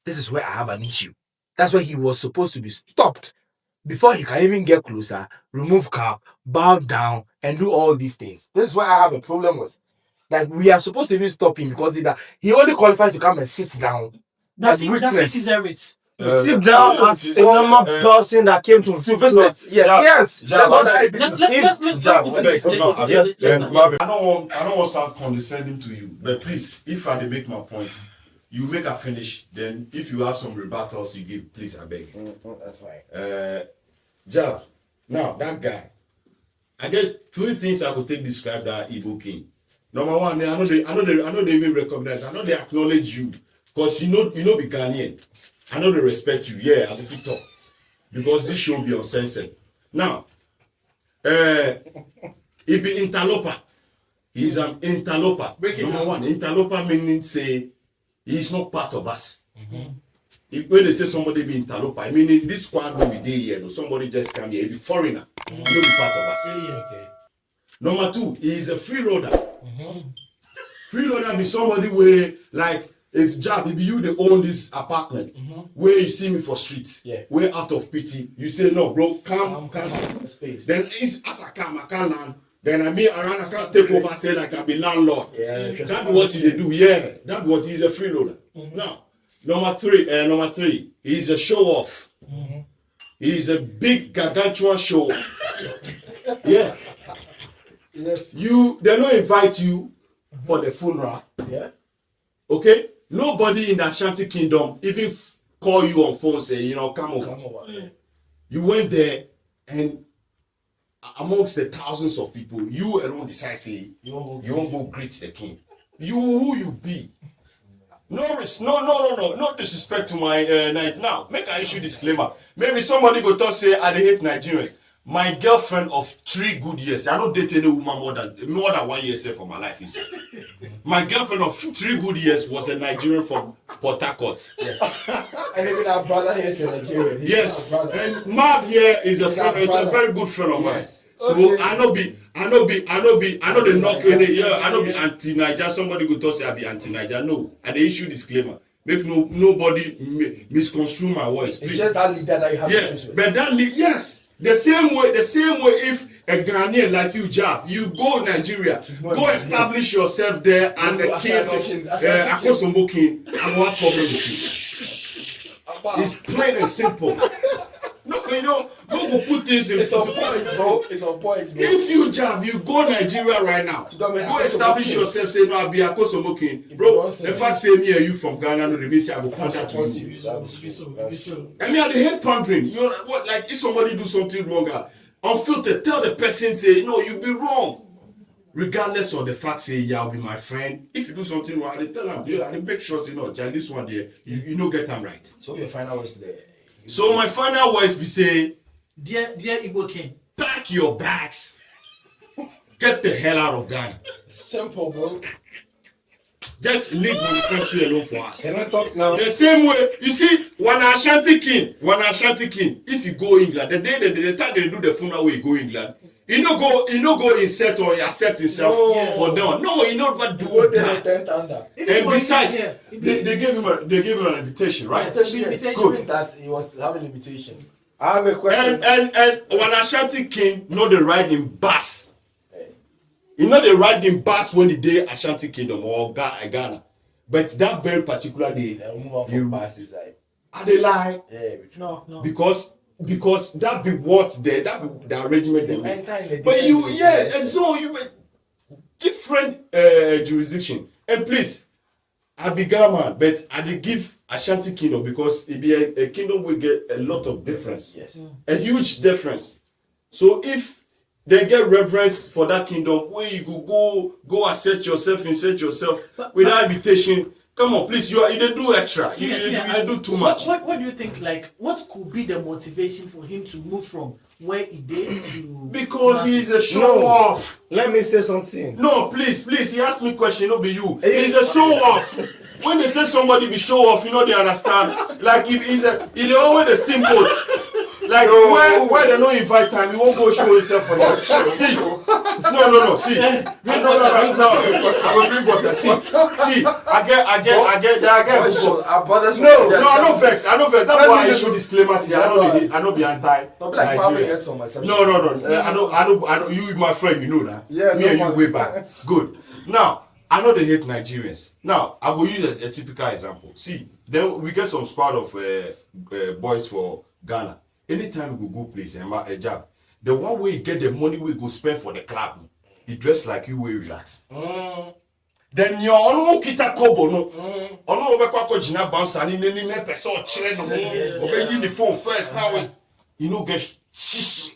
this is where I have an issue. That's why he was supposed to be stopped before he can even get closer, remove cap, bow down, and do all these things. This is why I have a problem with. Like, we are supposed to even stop him because he only qualifies to come and sit down. Does as he witness. deserve it? sit down as a normal person that came to visit. Yes. Jab, That's what I- Let's Jab, let's- beg, let's- no, let's- let's- I don't want to sound condescending to you, but please, if I dey make my point, you make a finish. Then, if you have some rebuttals, you give. Please, I beg. That's fine. Jab, now that guy, I get three things I could take describe that Igbo King. Number one, I know they even recognize. I know they acknowledge you, cause you know be Ghanaian. I know they respect you. Yeah, I go fit talk because this show be uncensored. Now, he be interloper. He's an interloper. Number one, interloper meaning say he's not part of us. If when they say somebody be interloper, I mean in this squad will be there here. No, somebody just come here. He be foreigner. He don't be part of us. Okay. Number two, he is a freeloader. Freeloader be somebody where, like, if Jack, if you they own this apartment, where you see me for streets, where out of pity, you say no, bro, come Space. then it's as I can't land. Then I mean around, I can't take over, say like I be landlord. Yeah, That be what he do. Yeah, that be what he's a freeloader. Now, number three, he's a show off. He's a big gargantuan show off. Yeah. Yes. They don't invite you for the funeral. Yeah. Okay? Nobody in the Ashanti kingdom even call you on phone say, come over. Come over. Yeah. You went there and amongst the thousands of people, you alone decide say you won't go greet the king. You who you be. No disrespect to my night. Now, make an issue disclaimer. Maybe somebody go talk say I dey hate Nigerians. My girlfriend of 3 good years, I don't date any woman more than 1 year say for my life. My girlfriend of 3 good years was a Nigerian from Port Harcourt. And even our brother here is a Nigerian. Yes, and Marv here is a very good friend of mine. Yes. So Okay. I know they knock any. Yeah, I know be anti-Niger. Somebody go talk say I be anti-Niger. No, and the issue disclaimer. Make nobody misconstrue my voice. It's Please. just that leader that you have Yeah, issues with. but yes, the same way if a Ghanaian like you, Jaf, you go Nigeria, go establish yourself there as a king of Akosombo king, I will have problem with you. It's plain and simple. No, no go put things in. It's on point, bro. It's on point, bro. If you Jaf, you go Nigeria right now, go establish yourself, say no, I be Akosombo king. Bro, the fact say me and you from Ghana, no, they mean say I go contact you. I mean, I dey hate pampering. You know what? Like if somebody do something wrong, unfiltered, tell the person say, no, you be wrong. Regardless of the fact say, yeah, I'll be my friend. If you do something wrong, I dey tell him, yeah, I dey make sure say, no, Jan, this one there, you know get them right. So your final words there. So my final words be say, dear Igbo King. pack your bags. Get the hell out of Ghana. Simple, bro. Just leave the country alone for us. Can I talk now? The same way, you see, when Ashanti King, if you go England, the time they do the funeral where you go England, you no go insert or assert himself for them. No, you never do that. And besides, they gave him an invitation, right? Good. That he was having invitation. I have a question. And when Ashanti King know the riding bus, he know the riding bus when he did Ashanti Kingdom or Ghana, but that very particular day, Move on from passes, are they lie? yeah, No. Because that be what that be the arrangement they make. But and so you make different jurisdiction. And please, I be Ghana, but I dey give Ashanti Kingdom because it be a kingdom will get a lot of difference. Yes. A huge difference. So if they get reverence for that kingdom, where you go insert yourself without invitation. Come on, please, you dey do extra. You dey do too much. What do you think? Like, what could be the motivation for him to move from where he did to? Because he's a show off. Let me say something. No, please, he asked me question, no be you. He's a show off. When they say somebody be show off, you know they understand. Like if he always a steamboat. Like where they no invite time, he won't go show himself for them. See, no. See, no. I will bring water. See, I get. No vex. I know vex. That's why I issue disclaimers here. I know be anti. Nigeria. No. I know. You, my friend, you know that. Yeah, me and you way back. Good. Now, I know they hate Nigerians. Now, I will use a typical example. See, then we get some squad of boys for Ghana. Anytime we go place a job, the one way you get the money we go spend for the club, he dress like you will relax. Then your own kita kobo no. Ono obekwa ko jina bounce ani neni me person chire no. Obe use the phone first now. You no get shishi.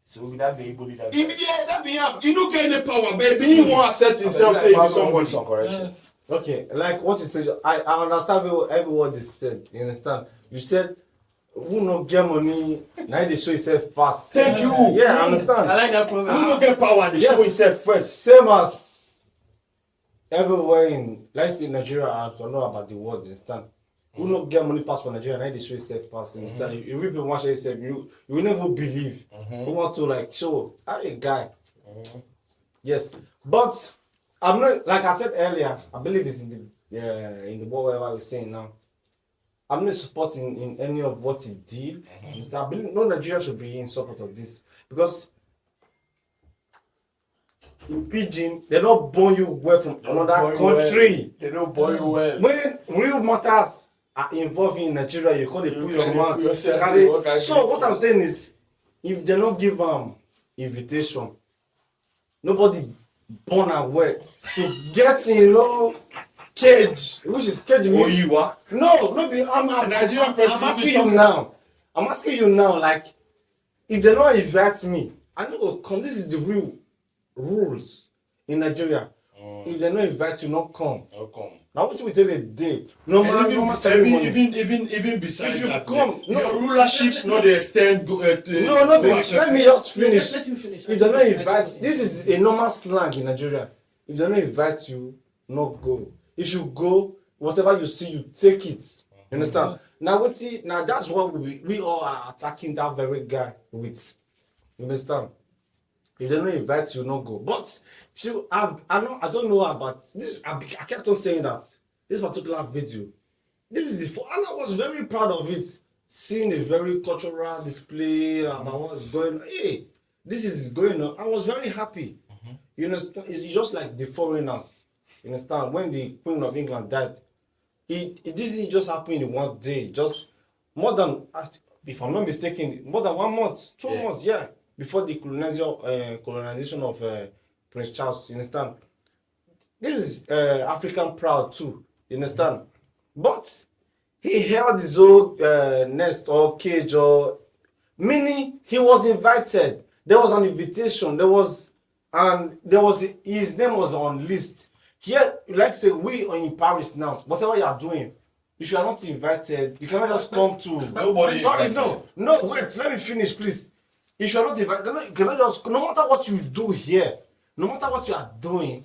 So with that be able to that. That be him. You no get any power, baby. He won't set himself say be somebody. Some correction. Okay, like what you said, I understand every word is said. You understand? You said, who no get money, now they show himself pass. Thank you. Yeah, I understand. I like that program. Who no get power, they show himself first. Same as everywhere in, like in Nigeria, I don't know about the world, you understand? Who no get money pass for Nigeria, now they show himself pass, you understand? If people want to show yourself, you will never believe. Who want to like show, I'm a guy. Yes, but I'm not, like I said earlier, I believe it's in the word whatever I was saying now. I'm not supporting in any of what he did. I believe no Nigeria should be in support of this because in pidgin they don't born you well from another country. They don't born you well. When real matters are involved in Nigeria, you call the put your mouth. So what I'm saying is, if they don't give invitation, nobody born away to get in cage, which is cage means. Oh, you are? No, be. I'm Nigerian person. I'm asking you now. Like, if they don't invite me, I know come. This is the real rules in Nigeria. If they don't invite you, not come. No come. Now what we tell a day? No man, even besides if you that, come, your rulership not the extent. No. Let me just finish. Let him finish. If they don't invite, this is a normal slang in Nigeria. If they don't invite you, not go. If you go, whatever you see, you take it. You understand? Now that's what we all are attacking that very guy with. You understand? If they don't invite you, not go. But if you, I don't know about this. I kept on saying that this particular video. This is and I was very proud of it. Seeing a very cultural display about what's going on. Hey, this is going on. I was very happy. You understand? It's just like the foreigners. You understand? When the Queen of England died, it didn't just happen in one day. Just more than, if I'm not mistaken, more than 1 month, 2 months, before the colonization of Prince Charles. You understand? This is African proud too. You understand? But he held his own nest or cage or meaning he was invited. There was an invitation. His name was on list. Here, like say we are in Paris now. Whatever you are doing, if you are not invited, you cannot just come to. Nobody Sorry, invited. no, wait, let me finish, please. If you are not invited, you cannot just, no matter what you do here, no matter what you are doing,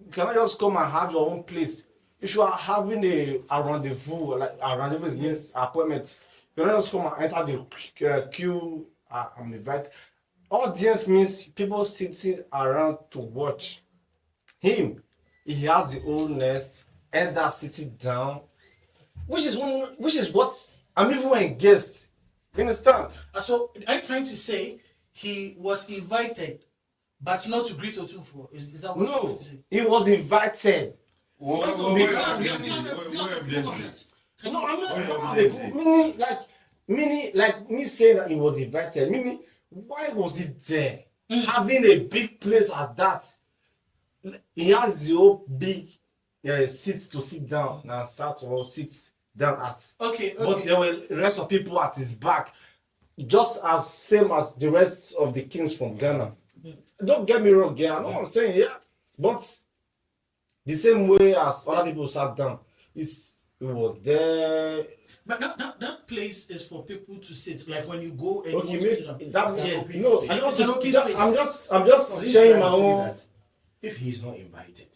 you cannot just come and have your own place. If you are having a rendezvous, like a rendezvous means appointment, you cannot just come and enter the queue and invite. Audience means people sitting around to watch him. He has the own nest, elder sitting down, which is what I'm even a guest. You understand? So I'm trying to say he was invited, but not to greet Otunfo. Is that what you're trying No, to say? he was invited. Where evidence? No, I'm not. Meaning, like me saying that he was invited. Meaning, why was he there? Having a big place at that. He has your big seat to sit down and sat or sit down at. Okay. But there were the rest of people at his back, just as same as the rest of the kings from Ghana. Don't get me wrong, yeah. I know what I'm saying, yeah. But the same way as other people sat down, it was there. But that place is for people to sit. Like when you go and Okay, you want to sit down. that's Yeah. no. It's an open space. I'm just sharing my own. If he's not invited,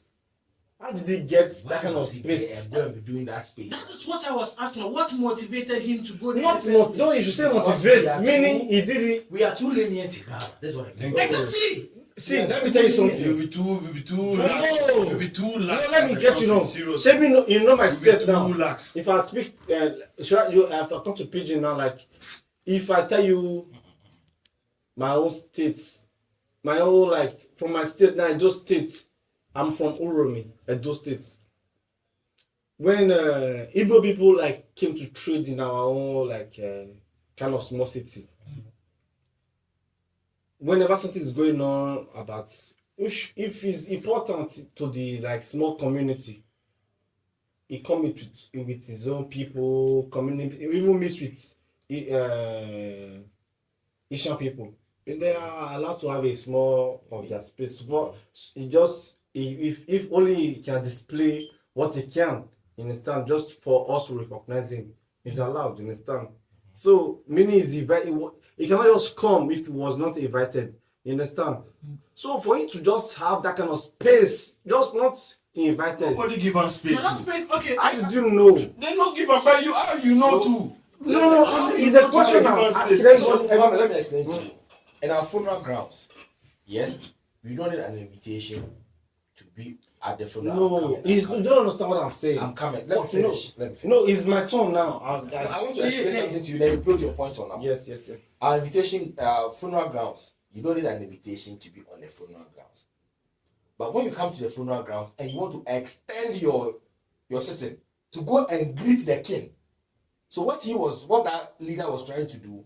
How did he get why that kind of was he there space? and go and be doing that space? That is what I was asking. What motivated him to go there? Not in the first place? don't you should say Because motivate, we are meaning too- he did it. We are too lenient in Ghana. That's what I think. Exactly. See, Yeah, let me tell you something. You'll be too No. lax. You'll be too No, lax. let as me a get you country, know. seriously. Say me know, you know my You'll be state too now. lax. If I speak, you have to come to pidgin now. Like, if I tell you my own state, my own like from my state now, Edo State. I'm from Uromi, Edo State. When Igbo people like came to trade in our own like kind of small city, whenever something is going on about if it's important to the like small community, he come with his own people, community, even mix with Asian people. And they are allowed to have a small of their space, but he just if only he can display what he can, you understand, just for us to recognize him, he's allowed, you understand. So meaning is he cannot just come if he was not invited, you understand. So for him to just have that kind of space, just not invited. Nobody give him No, space. that No. space. Okay. How did you know? They not give him, but you how you know too. No, it's a question now. Give us Ask space. everybody- So, let me explain to you. In our funeral grounds, yes, we don't need an invitation to be at the funeral. No, you don't understand what I'm saying. I'm coming. Let me finish. Let me finish. No, it's my turn now. I want to explain something to you. Then you put your point on now. Yes. Our invitation, funeral grounds, you don't need an invitation to be on the funeral grounds. But when you come to the funeral grounds and you want to extend your sitting to go and greet the king, so what that leader was trying to do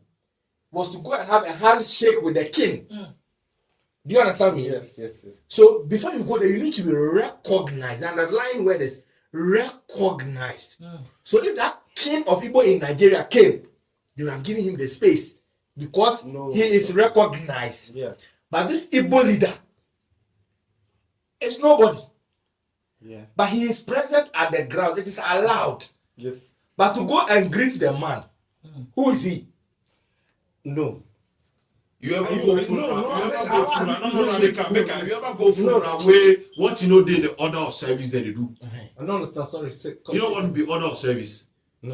was to go and have a handshake with the king. Do you understand me? Yes. So before you go there, you need to be recognized. And the line word is recognized. So if that king of Igbo in Nigeria came, they would have given him the space because he is recognized. Yeah. But this Igbo leader is nobody. Yeah. But he is present at the ground. It is allowed. Yes. But to go and greet the man, who is he? No. You ever You go go- funeral? no, You ever I- go I- funeral? no, No, they can make. You ever go No. funeral where what you know they the order of service that they do? I don't understand. Sorry. You know what would be order of service?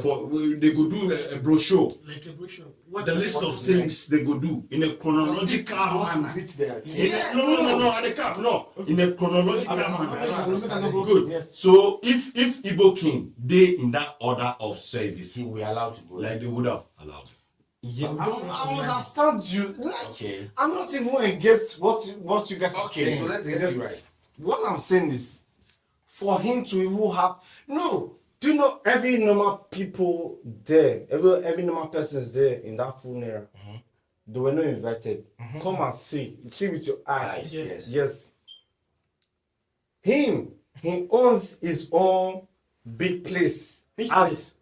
For they go do a brochure. Like a brochure. What The list of things they go do in a chronological manner. Yeah, no, at the cap, no. In a chronological manner. Good. Yes. So if Igbo King they in that order of service, He will be allowed to go. like they would have allowed. Yeah. I understand you. Like, Okay. I'm not even against what you guys are Okay, saying. so let's get Just- it right. What I'm saying is, for him to even have no. Do you know every normal people there, every normal person is there in that funeral? They were not invited. Come and see with your eyes. Yes. Yes. He owns his own big place. Which As- place?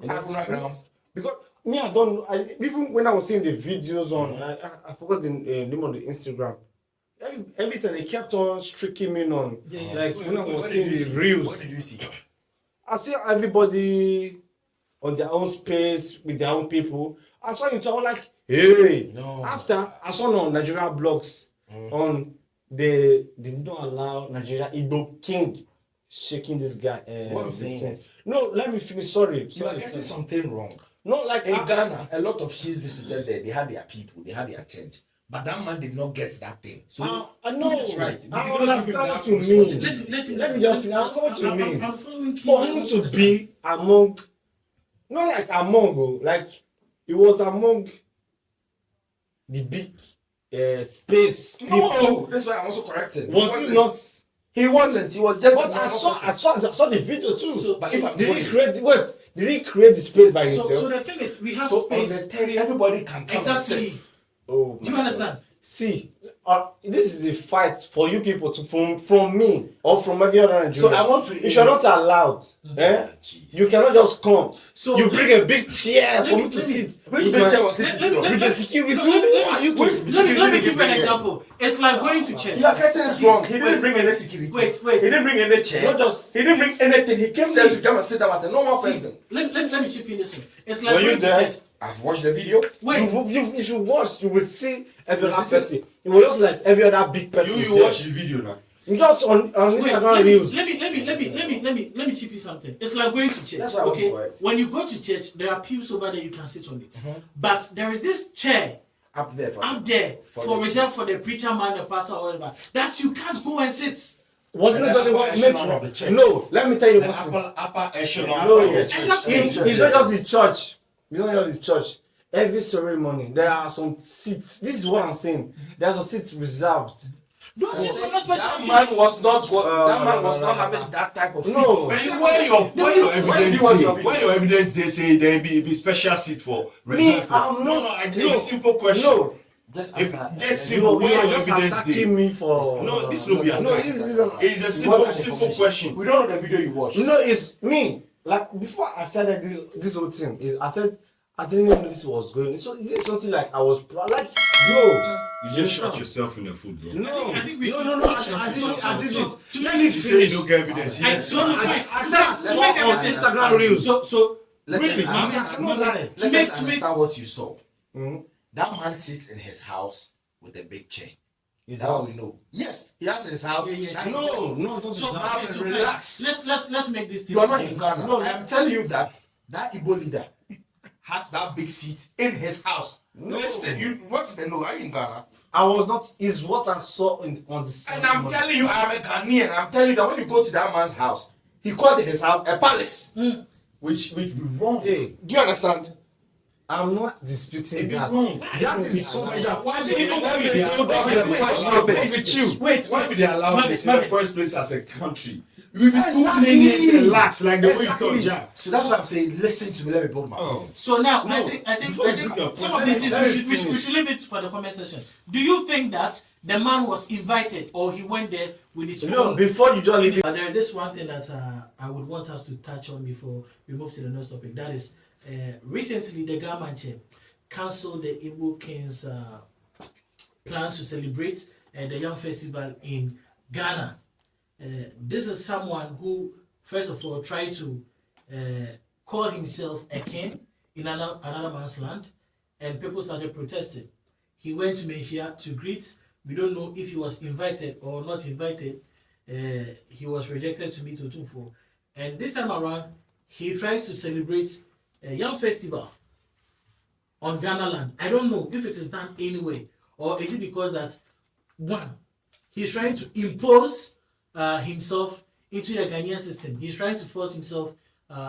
In the funeral grounds. Because me, I don't know. Even when I was seeing the videos on, I forgot the name on the Instagram. Every time they kept on streaking me on, like when I was seeing the reels. What did you see? I see everybody on their own space with their own people. I saw it, I was like, hey. No. After I saw on Nigeria blogs on they did not allow Nigeria Igbo King shaking this guy. What I'm saying king. is- no, let me finish. Sorry, You are getting something wrong. No, like In Ghana, a lot of chiefs visited there. They had their people, they had their tent. But that man did not get that thing. So I know. put it right. We I did not give him understand that what you mean. responsibility. Let me just finish. I know what you mean. I'm following For him to be among, not like among, like he was among the big space people. No, that's why I'm also correcting. Was he not? He wasn't. He was just. But a I normal saw person. the video too. So- But if I'm did he going- create? Wait, did he create the space by himself? So the thing is, we have So on space. the 10, everybody can come Exactly. and sit. Oh, Do you my understand? God. See, this is a fight for you people to from me or from every other Nigerian. So I want to- If you're not allowed, jeez. you cannot just come. So- you bring a big chair for me to let me- sit. Which With big my- chair was he Let- sitting let- on? let- With the security. No, let me- Who are you to Which- be Let me security give you an here? example. It's like going to church. You are getting this See, wrong. He didn't wait, bring any security. Wait. He didn't bring any chair. Not just- He didn't bring anything. He came there to come and sit down as a normal See, person. let me chip in this one. It's like Were you going to there? church. I've watched the video. Wait. You should watch. You will see every You other see- person. It was just like every other big person. You there. watch the video now. Just on Wait, Instagram reels. let me chip in something. It's like going to church. That's why I was Okay, quiet. when you go to church, there are pews over there you can sit on it. But there is this chair Up there. up there For for the reserved for the preacher man, the pastor, or whatever. That you can't go and sit. Wasn't And it the only upper what echelon made of the church. No, let me tell you The one thing. upper echelon. No, of the yes. church. Exactly. It's not just the church. It's not just the church. Every ceremony, there are some seats. This is what I'm saying. There are some seats reserved. Those seats were not special That man seats. was not. That man no, was no, not no, having no. that type of No. seat. But where your evidence watch say? your video. Where your evidence they say there be special seat for Me, reserved for? I'm No, not. it's a simple question. No, Just If answer. just you simple, know, you where are your just evidence dey? attacking me for. No, this no be No, attack. this is It's a simple question. We don't know the video you watched. No, it's me. Like before I started this whole thing, I said I didn't know this was going. So it is something like I was like, yo. You just shot yourself in the foot, bro. No, I think we no, should- no, no. I did it. To Let make me it You say you finish. don't get evidence. I- Yes. so to make- I to started make on everything- Instagram reels. So Let wait, us wait, understand. I'm not lying. Let make- us to make- understand what you saw. Mhm. That man sits in his house with a big chair. His That's how house. we know. Yes, he has his house. Yeah. That's- No, don't so, do that. okay, so relax. let's make this thing. You are not in Ghana. No, I'm telling you that Igbo leader has that big seat in his house. No. Listen, what's the no? Are you in Ghana? I was not. Is what I saw on the. And I'm telling you, I'm a Ghanaian. I'm telling you that when you go to that man's house, he called his house a palace. Which be wrong. Hey, Do you understand? I'm not disputing It be that. wrong. That is something that. Why Why do you know why be they allow with you? Why would they allow this in the Mami. first place as a country? We be too Exactly. lenient and lax like the way you Exactly. talk, Jack. So that's what I'm saying. Listen to me. Let me build my Oh. So now No, I think before you bring your some point, of these things let me we finish. should leave it for the comment section. Do you think that the man was invited or he went there with his No, own? before you just leave it. There is this one thing that I would want us to touch on before we move to the next topic. That is, recently the Ga Mantse cancelled the Igbo King's plan to celebrate the Yam Festival in Ghana. This is someone who, first of all, tried to call himself a king in another man's land, and people started protesting. He went to Malaysia to greet. We don't know if he was invited or not invited. He was rejected to meet Otumfo. And this time around, he tries to celebrate a Yam Festival on Ghana land. I don't know if it is done anyway, or is it because that, one, he's trying to impose himself into the Ghanaian system. He's trying to force himself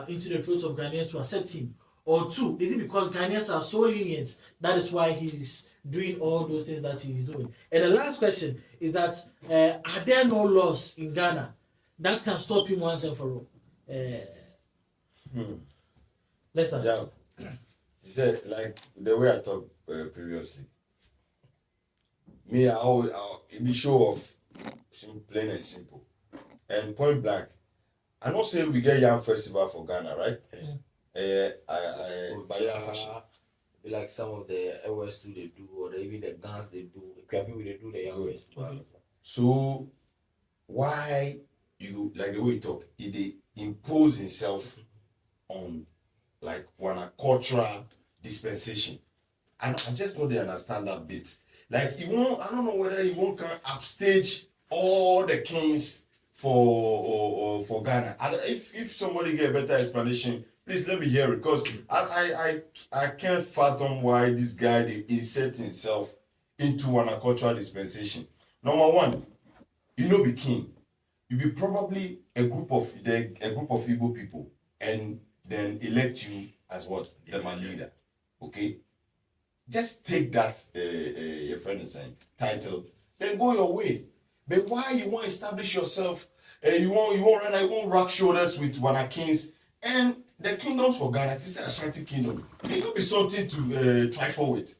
into the throats of Ghanaians to accept him. Or two, is it because Ghanaians are so lenient, that is why he's doing all those things that he's doing? And the last question is that, are there no laws in Ghana that can stop him once and for all? Let's start. Yeah. He said, like the way I talked previously. Me, it be show off, plain and simple, and point blank. I don't say we get Yam Festival for Ghana, right? By fashion. Be like some of the airways too they do, or even the guns they do. People they do the young So why you like the way you talk? impose himself on like one cultural dispensation. And I just know they understand that bit. Like he won't, I don't know whether he won't can upstage all the kings for Ghana. And if somebody get a better explanation, please let me hear it. Because I can't fathom why this guy they insert himself into one cultural dispensation. Number one, you know be king. You be probably a group of Igbo people and then elect you as what? The man leader. Okay? Just take that your friend is saying title, then go your way. But why you want to establish yourself? You want rock shoulders with one kings and the kingdoms for Ghana. This is Ashanti kingdom. It could be something to trifle with.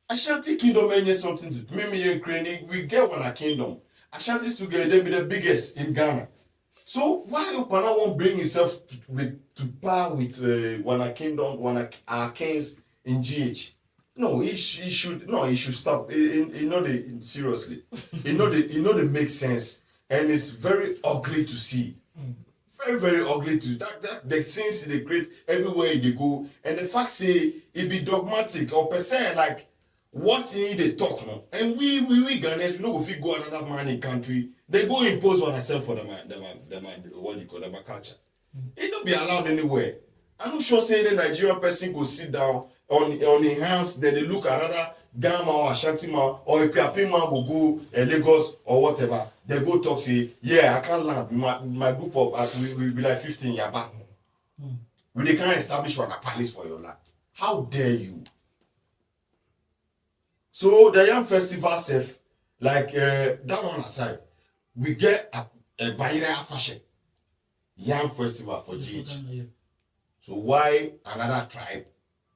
Ashanti kingdom means something to maybe in Ukraine. We get one kingdom. Ashantis together they be the biggest in Ghana. So why Opana won't bring himself to par with one kingdom, our kings in GH? No, he should stop. You know seriously. You know they make sense, and it's very ugly to see. Very very ugly to that the things they create everywhere they go, and the fact say it be dogmatic or per se like what you need they talk no, and we Ghanaians we no go fit go another man in country. They go impose on ourselves for the what do you call them culture. It don't be allowed anywhere. I'm not sure say the Nigerian person go sit down on the hands, then they look at another Gama or Ashanti man or a Kapi man will go Lagos or whatever. They go talk say, yeah, I can't land. My group of we be like 15 years back. We can't establish one a palace for your land. How dare you? So the Yam Festival self, like that one aside, we get a Bayera fashion Yam Festival for GH. So why another tribe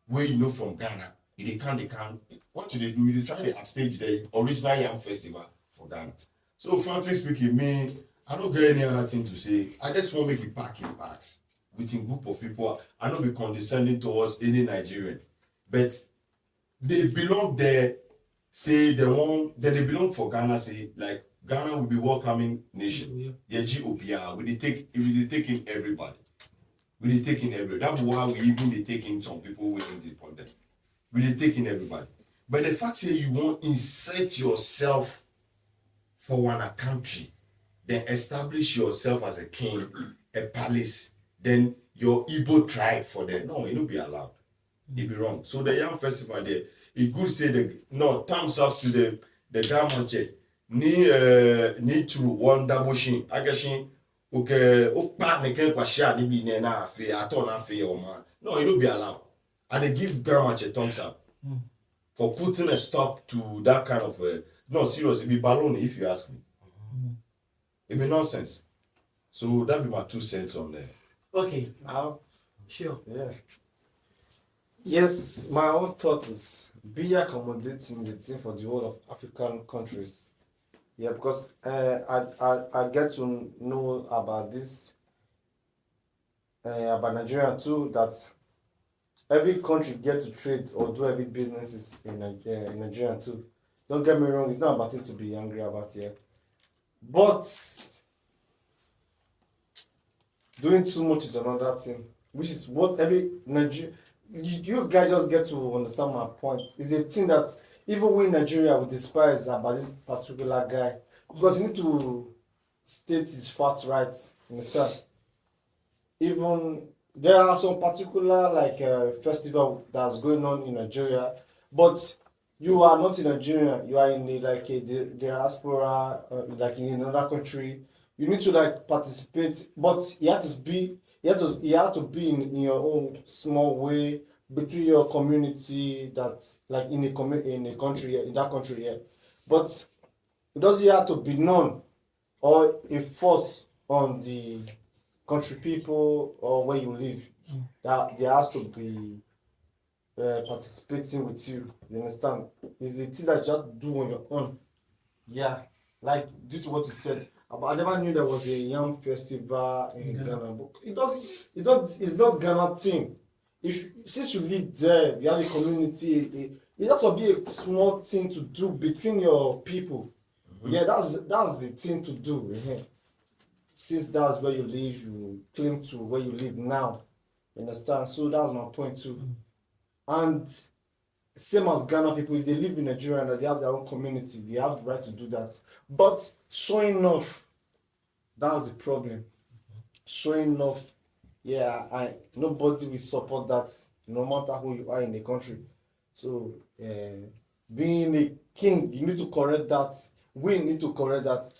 where you know from Ghana, they can what do they do? They try to upstage the original Yam Festival for Ghana. So frankly speaking, me, I don't get any other thing to say. I just want to make it pack in bags within group of people. I don't be condescending towards any Nigerian, but they belong there. Say they want, then they belong for Ghana. Say like Ghana will be welcoming nation. Yeah, GOPR. We take in everybody. We take in everybody. That's why we even they take in some people within the pandemic. We take in everybody. But the fact say you want to insert yourself for one country, then establish yourself as a king, a palace, then your Igbo tribe for them. No, it will be allowed. It be wrong. So the Yam Festival there, it could say thumbs up to the Ga Mantse. Ni true one double shin. Agashin okay opa neke kwashia ni bi na afi ato na afi o man. No, it will be allowed. And they give Ga Mantse thumbs up for putting a stop to that kind of no seriously, it be baloney if you ask me. It be nonsense. So that be my 2 cents on there. Okay, sure. Yeah. Yes, my own thought is be accommodating the thing for the whole of African countries. Yeah, because I get to know about this about Nigeria too, that every country get to trade or do every businesses in Nigeria too. Don't get me wrong, it's not about it to be angry about here. But doing too much is another thing, which is what every Nigerian you guys just get to understand my point. It's a thing that even we in Nigeria we despise about this particular guy because you need to state his facts right. Understand? Even there are some particular like festival that's going on in Nigeria, but you are not in Nigeria. You are in a diaspora, like in another country. You need to like participate, but you have to be in your own small way between your community that like in a country in that country here. But it doesn't have to be known or a force on the country people or where you live. That there has to be participating with you. You understand? It's a thing that you just do on your own. Yeah, like due to what you said. But I never knew there was a Yam Festival in Ghana. But it's not Ghana thing. Since you live there, you have a community. It has to be a small thing to do between your people. Yeah, that's the thing to do. since that's where you live, you claim to where you live now. You understand? So that's my point too. And same as Ghana people, if they live in Nigeria and they have their own community, they have the right to do that. But showing off, that's the problem. Showing off, yeah, I nobody will support that, no matter who you are in the country. So being a king, you need to correct that. We need to correct that.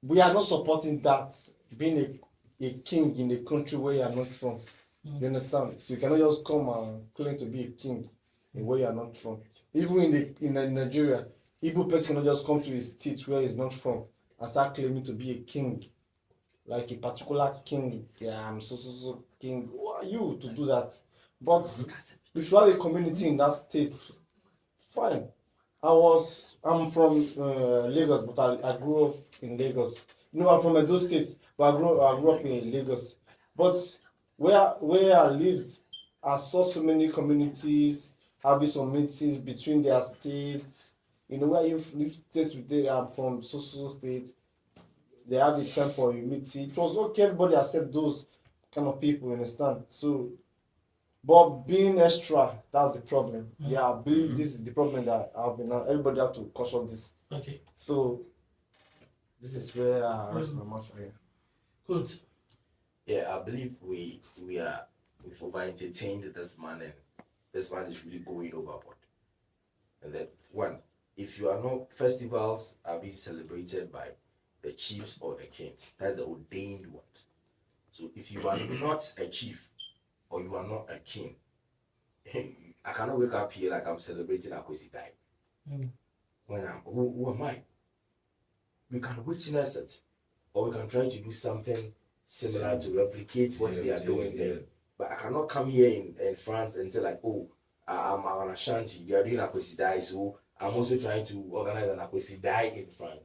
We are not supporting that. Being a king in a country where you are not from. You understand? So you cannot just come and claim to be a king in where you are not from. Even in Nigeria, Igbo person cannot just come to his state where he's not from and start claiming to be a king, like a particular king. Yeah, I'm so king. Who are you to do that? But if you have a community in that state, fine. I'm from Lagos, but I grew up in Lagos. No, I'm from Edo State, but I grew up in Lagos. But where I lived, I saw so many communities having some meetings between their states. You know, where you this state today, I'm from so state. They have a time for unity. It was okay, everybody accept those kind of people, you understand? So, but being extra, that's the problem. Yeah, I believe this is the problem that I've been. Everybody have to caution this. Okay. So, this is where I rest my mouth right here. Good. Yeah, I believe we've over entertained this man, and this man is really going overboard. And then one, if you are not festivals are being celebrated by the chiefs or the kings, that's the ordained ones. So if you are not a chief or you are not a king, I cannot wake up here like I'm celebrating Akwesi Dai. When who am I? We can witness it, or we can try to do something similar to replicate what they are doing there. But I cannot come here in France and say like, oh, I'm an Ashanti, they are doing Akwesi Dai, so I'm also trying to organize an Akwesi Dai in France.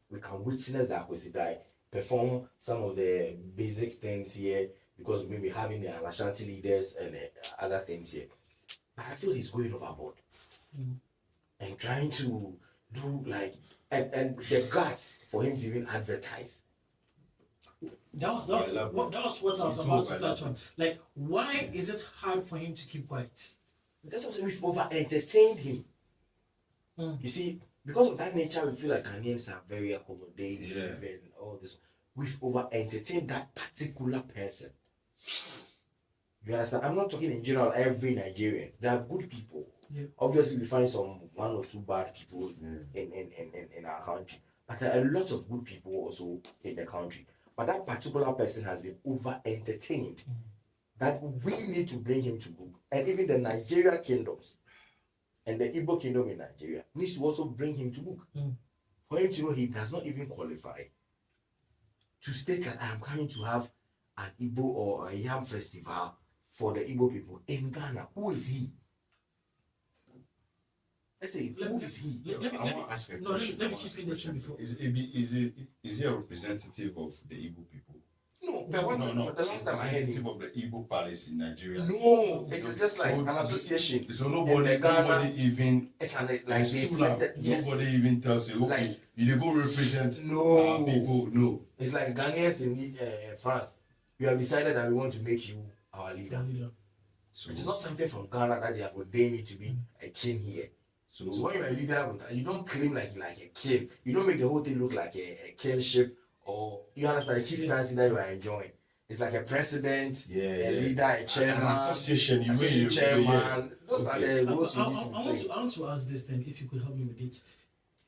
We can witness the Akwesi Dai, perform some of the basic things here, because we may be having the Ashanti leaders and other things here. But I feel he's going overboard and trying to do like and the guts for him to even advertise. That was what I was about to touch on. Like, why is it hard for him to keep quiet? That's also we've over entertained him. You see, because of that nature, we feel like Ghanaians are very accommodative and all this. We've over entertained that particular person. You understand? I'm not talking in general, every Nigerian. There are good people. Yeah. Obviously, we find some one or two bad people in our country. But there are a lot of good people also in the country. But that particular person has been over entertained. That we need to bring him to book. And even the Nigeria kingdoms and the Igbo kingdom in Nigeria needs to also bring him to book. For him to know he does not even qualify to state that I am coming to have an Igbo or a Yam Festival for the Igbo people in Ghana. Who is he? Let's say, who is he? I want to ask a question. Let me chip in this thing before. Is he a representative of the Igbo people? No, but what the last time I heard Representative him. of the Igbo palace in Nigeria. No, it is just like an association. So nobody even. It's an, like It's they too loud. yes. Nobody even tells you, okay, Like, you go represent No. people. No. It's like Ghanaians in France. We have decided that we want to make you our leader. So It's not something from Ghana that they have ordained you to be a king here. So when you're a leader, you don't claim like a king. You don't make the whole thing look like a kingship, or you understand, a chieftaincy that you are enjoying. It's like a president, a leader, a chairman, an association. chairman. Those are the roles you need to play. I want to ask this then, if you could help me with it.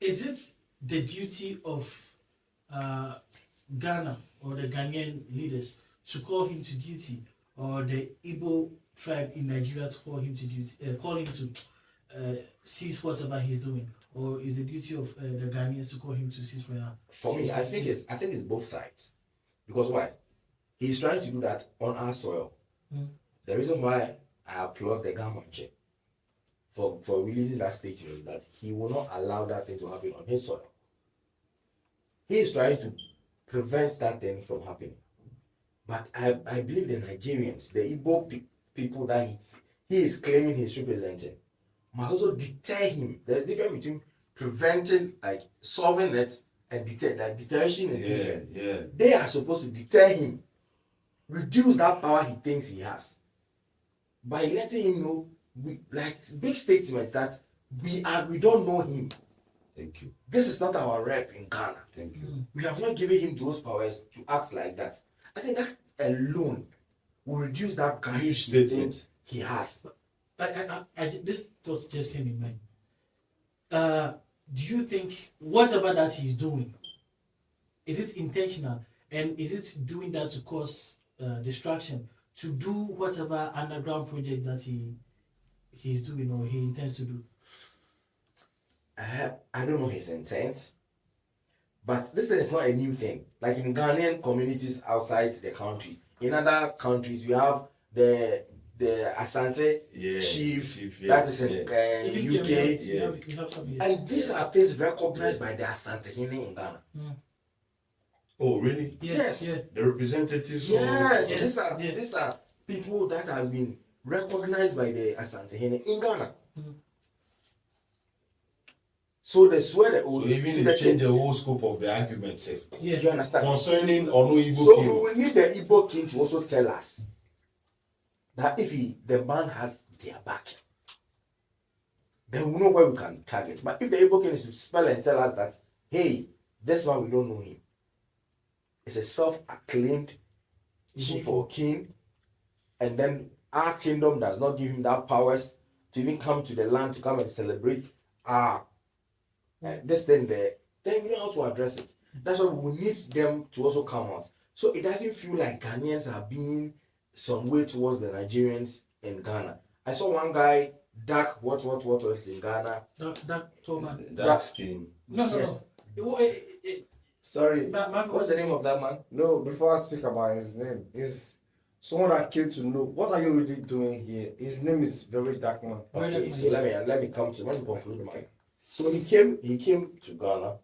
Is it the duty of Ghana or the Ghanaian leaders to call him to duty, or the Igbo tribe in Nigeria to call him to duty, call him to cease whatever he's doing, or is the duty of the Ghanaians to call him to cease fire? For me, I think it's both sides. Because why? He's trying to do that on our soil. The reason why I applaud the Ga Mantse for releasing that statement, that he will not allow that thing to happen on his soil. He is trying to prevent that thing from happening. But I believe the Nigerians, the Igbo people that he is claiming he's representing, must also deter him. There's a difference between preventing, like solving it, and deter. Like deterration is different. Yeah. They are supposed to deter him, reduce that power he thinks he has, by letting him know, like big statements that we don't know him. Thank you. This is not our rep in Ghana. Thank you. We have not given him those powers to act like that. I think that alone will reduce that guy Huge statement he has. This thought just came in mind. Do you think whatever that he's doing, is it intentional, and is it doing that to cause distraction to do whatever underground project that he's doing or he intends to do? I don't know his intent, but this thing is not a new thing. Like in Ghanaian communities outside the countries, in other countries we have the Asante chief that is in UK, We have some here. and these are things recognized by the Asantehene in Ghana. Oh, really? Yes. Yeah. The representatives. Yes, Yeah. these are people that has been recognized by the Asantehene in Ghana. So they swear the So even they change the whole scope of the argument, sef. Yeah. You understand? Concerning or no Igbo So King. we will need the Igbo King to also tell us that if the man has their back, then we know where we can target. But if the Igbo King is to spell and tell us that, hey, this one we don't know him, it's a self-acclaimed chief or king, and then our kingdom does not give him that powers to even come to the land to come and celebrate this thing there, then we know how to address it. That's why we need them to also come out. So it doesn't feel like Ghanaians are being some way towards the Nigerians in Ghana. I saw one guy, dark, what was in Ghana. That tall man. Dark skin. No. Yes. Sorry. What's the name of that man? No, before I speak about his name, is someone that came to know what are you really doing here. His name is very dark man. Okay, so let me conclude mine. So he came to Ghana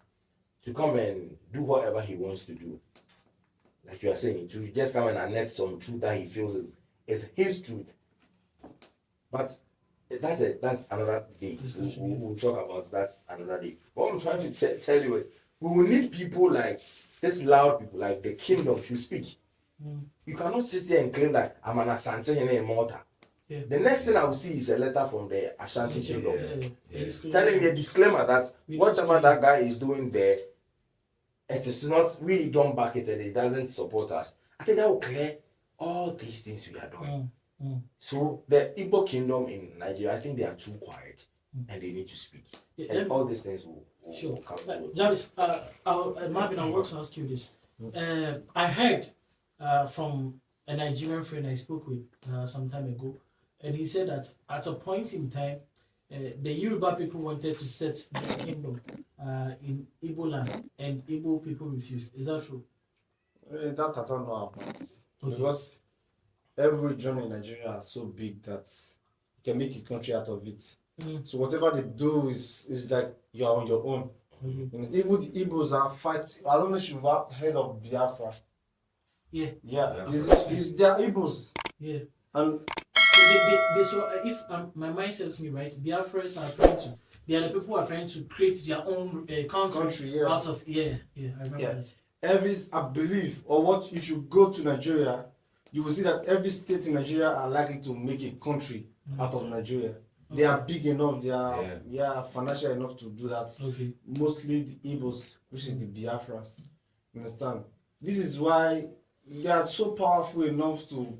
to come and do whatever he wants to do. Like you are saying, to just come and annex some truth that he feels is his truth. But that's another day. We'll talk about that another day. What I'm trying to tell you is we will need people like these loud people, like the kingdom should speak. You cannot sit here and claim that I'm an Asantehene in Malta. Yeah. The next thing I will see is a letter from the Ashanti kingdom telling me a disclaimer that whatever that guy is doing there, it is not, we don't back it and it doesn't support us. I think that will clear all these things we are doing. So the Igbo kingdom in Nigeria, I think they are too quiet and they need to speak. And all these things will come through. Jarvis, Marvin, I want to ask you this. I heard from a Nigerian friend I spoke with some time ago, and he said that at a point in time, the Yoruba people wanted to set their kingdom in Igbo land, and Igbo people refused. Is that true? That I don't know about. Okay. Because every region in Nigeria is so big that you can make a country out of it. So whatever they do is like you are on your own. Even the Igbos are fighting. I don't know if you've heard of Biafra. Yeah. Yeah, it's their Igbos. Yeah. And So if my mind serves me right, Biafrans are trying to. They are the people who are trying to create their own country out of I remember that. I believe, or what you should go to Nigeria, you will see that every state in Nigeria are likely to make a country out of Nigeria. They are big enough, they are financial enough to do that. Okay. Mostly the Igbos, which is the Biafras. You understand? This is why they are so powerful enough to.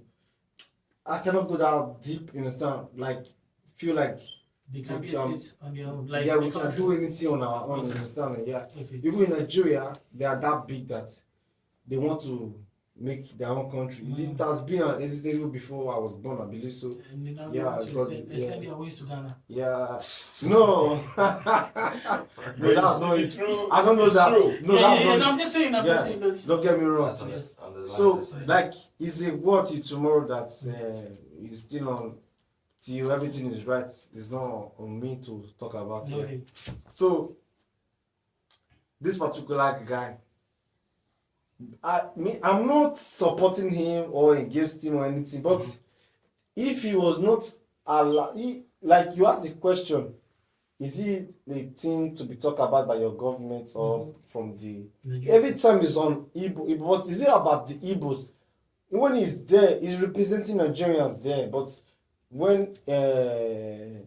I cannot go that deep, you understand? Like, feel like They can be states on their own. Like we can do anything on our own, you understand? Yeah. Okay. Even in Nigeria, they are that big that they want to make their own country. It has been an existence before I was born, I believe so. And they now Yeah, want to because- extend their wings to Ghana. Yeah. No. No, that's not it. True. I don't know It's that. true. No, that's No, not I'm just saying. I'm just saying that. Don't get me wrong. That's on the So, line side. like, it's a word to tomorrow that is still on till everything is right. It's not on me to talk about it. Okay. So, this particular guy, I'm not supporting him or against him or anything, but if he was not allowed, like you asked the question, is it a thing to be talked about by your government or from the Nigeria. every time it's on Igbo, what is it about the Igbos? When he's there, he's representing Nigerians there, but when the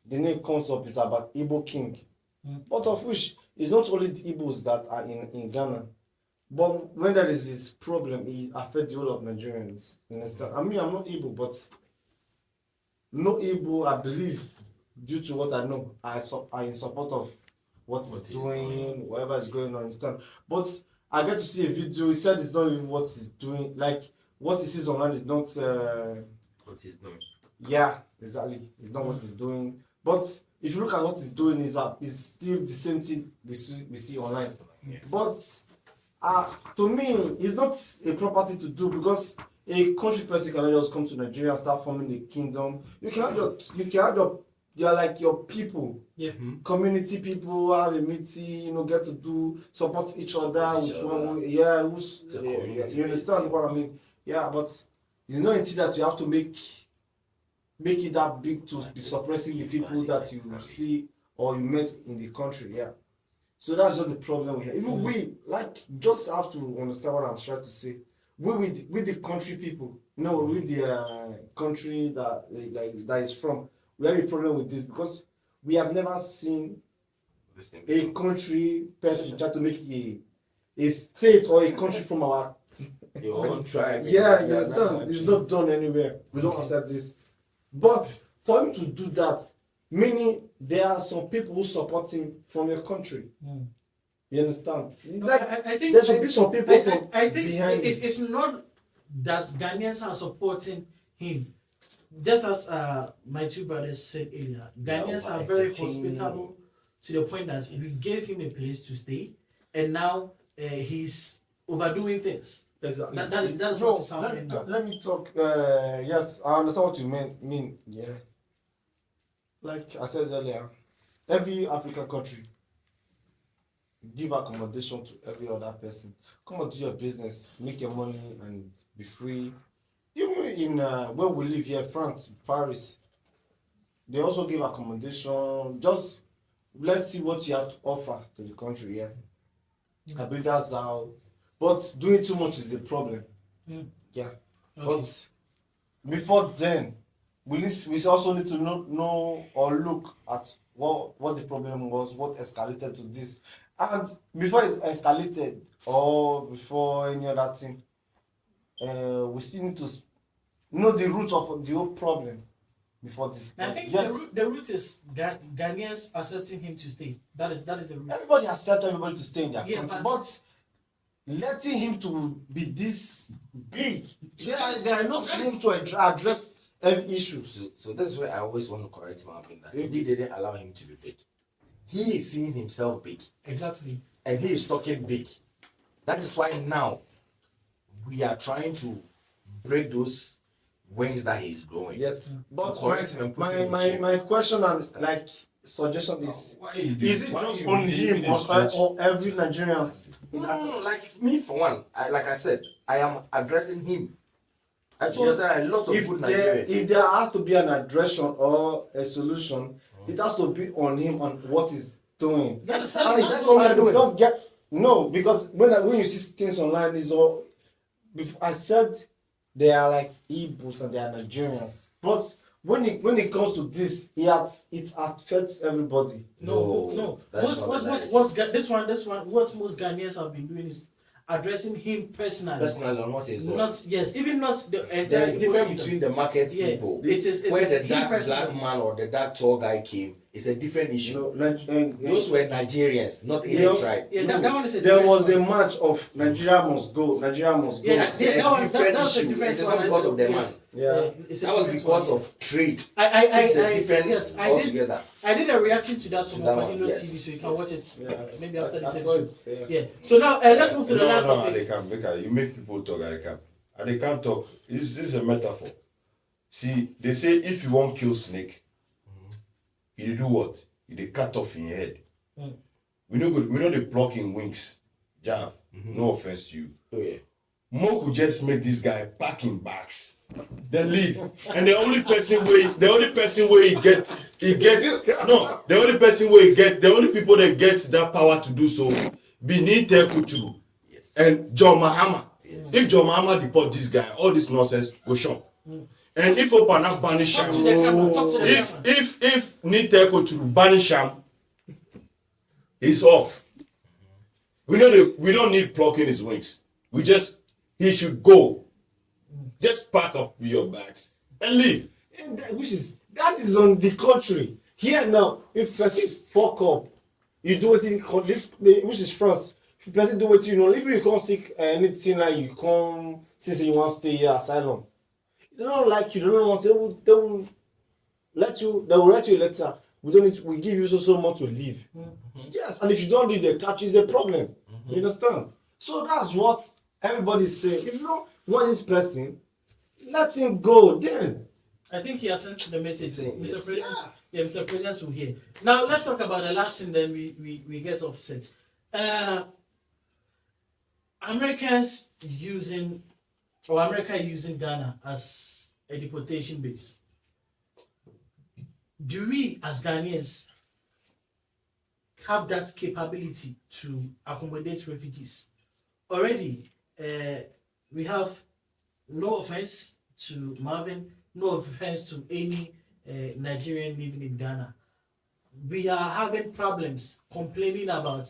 name comes up, it's about Igbo King. But of which it's not only the Igbos that are in Ghana. But when there is this problem, it affects the whole of Nigerians. You understand? I mean, I'm not Igbo, but no Igbo, I believe, due to what I know, are in support of what he's doing, whatever is going on. Understand? But I get to see a video. He said it's not even what he's doing. Like what he sees online is not. What he's doing. Yeah, exactly. It's not what he's doing. But if you look at what he's doing, is still the same thing we see online. Yeah. But to me, it's not a proper thing to do because a country person cannot just come to Nigeria and start forming a kingdom. You can have you're like your people, Yeah. community people, have a meeting, get to do support each other with one, you understand what I mean? Yeah, but it's not until that you have to make it that big to be suppressing the people that you see or you met in the country. Yeah. So that's just the problem we have. Even we just have to understand what I'm trying to say. We with the country people, with the country that is from, we have a problem with this because we have never seen a country person try to make a state or a country from our Your own tribe. yeah, you understand? It's not done anywhere. We don't accept this. But for him to do that, meaning there are some people who support him from your country. You understand? I think there should be some people from I think behind it's not that Ghanaians are supporting him. Just as my two brothers said earlier, Ghanaians are very hospitable to the point that we gave him a place to stay, and now he's overdoing things. Exactly. That is what is happening now. Let me talk. Yes, I understand what you mean. Yeah. Like I said earlier, every African country give accommodation to every other person. Come and do your business, make your money, and be free. Even in where we live here, France, Paris, they also give accommodation. Just let's see what you have to offer to the country. Yeah, I believe that's how. But doing too much is a problem. Yeah. Okay. But before then, we also need to know or look at what the problem was, what escalated to this. And before it's escalated or before any other thing, we still need to know the root of the whole problem before this. I think yes, the root is Ghanaians accepting him to stay. That is the root. everybody accepts everybody to stay in their Yeah, country, but- but letting him to be this big, there are enough room to address every issue. So this is where I always want to correct my opinion that he didn't allow him to be big. He is seeing himself big. Exactly. And he is talking big. That is why now we are trying to break those wings that he is growing. Yes, but correct him and put him in shape. my question and suggestion is: is it just only him or every Nigerian? No, like me for one, like I said, I am addressing him. I told you there are a lot of good Nigerians. If there has to be an addressation or a solution, it has to be on him on what he's doing. That's what we're doing. Don't get because when you see things online, is all. I said they are like Igbos and they are Nigerians, but when it comes to this, it affects everybody. No. This one, what most Ghanaians have been doing is addressing him personally. Personally on what he's doing. Even not the entire. There is difference between the market Yeah, people. it's Where the him dark personally. black man or the dark tall guy came, it's a different issue. Those Those were Nigerians, not any Yes. tribe. Yeah, that one is a there different was one. a match of Nigeria must go. Nigeria must go. Yeah, That's a different issue. It is not because of the man. Yeah. It's a That was different because one. of trade. It's a different yes, altogether. I did a reaction to that from that one, Fadino yes. TV, so you can watch it maybe after I this saw episode. it. Yeah. So now let's move to the last No, topic. they can't. Because you make people talk, they can't. And they can't talk. This is a metaphor. See, they say if you want kill snake, you do what? You dey cut off in your head. We know they pluck in wings. Jav, no offense to you. Oh yeah. Mo could just make this guy pack in bags, then leave. And the only person where the only people that get that power to do so be Nite Kuturu and John Mahama. If John Mahama deport this guy, all this nonsense go show. And if Opana banish him, if Nite Kuturu banish him, he's off. We don't need plucking his wings. He should go. Just pack up your bags and leave. And that is on the country. Here now, if person fuck up, you do it this which is France. If person do it, if you can't stick anything like you come since you want to stay here asylum. They don't like you, they don't want they will let you, they will write you a letter. We give you so much to leave. Yes, and if you don't leave, the catch is a problem. You understand? So that's what everybody's saying. If you don't want this person, let him go then. I think he has sent the message. Mr. Yes. President, Mr. President will hear. Now let's talk about the last thing, then we get offset. America using Ghana as a deportation base. Do we as Ghanaians have that capability to accommodate refugees? Already, we have, no offense to Marvin, no offense to any Nigerian living in Ghana. We are having problems complaining about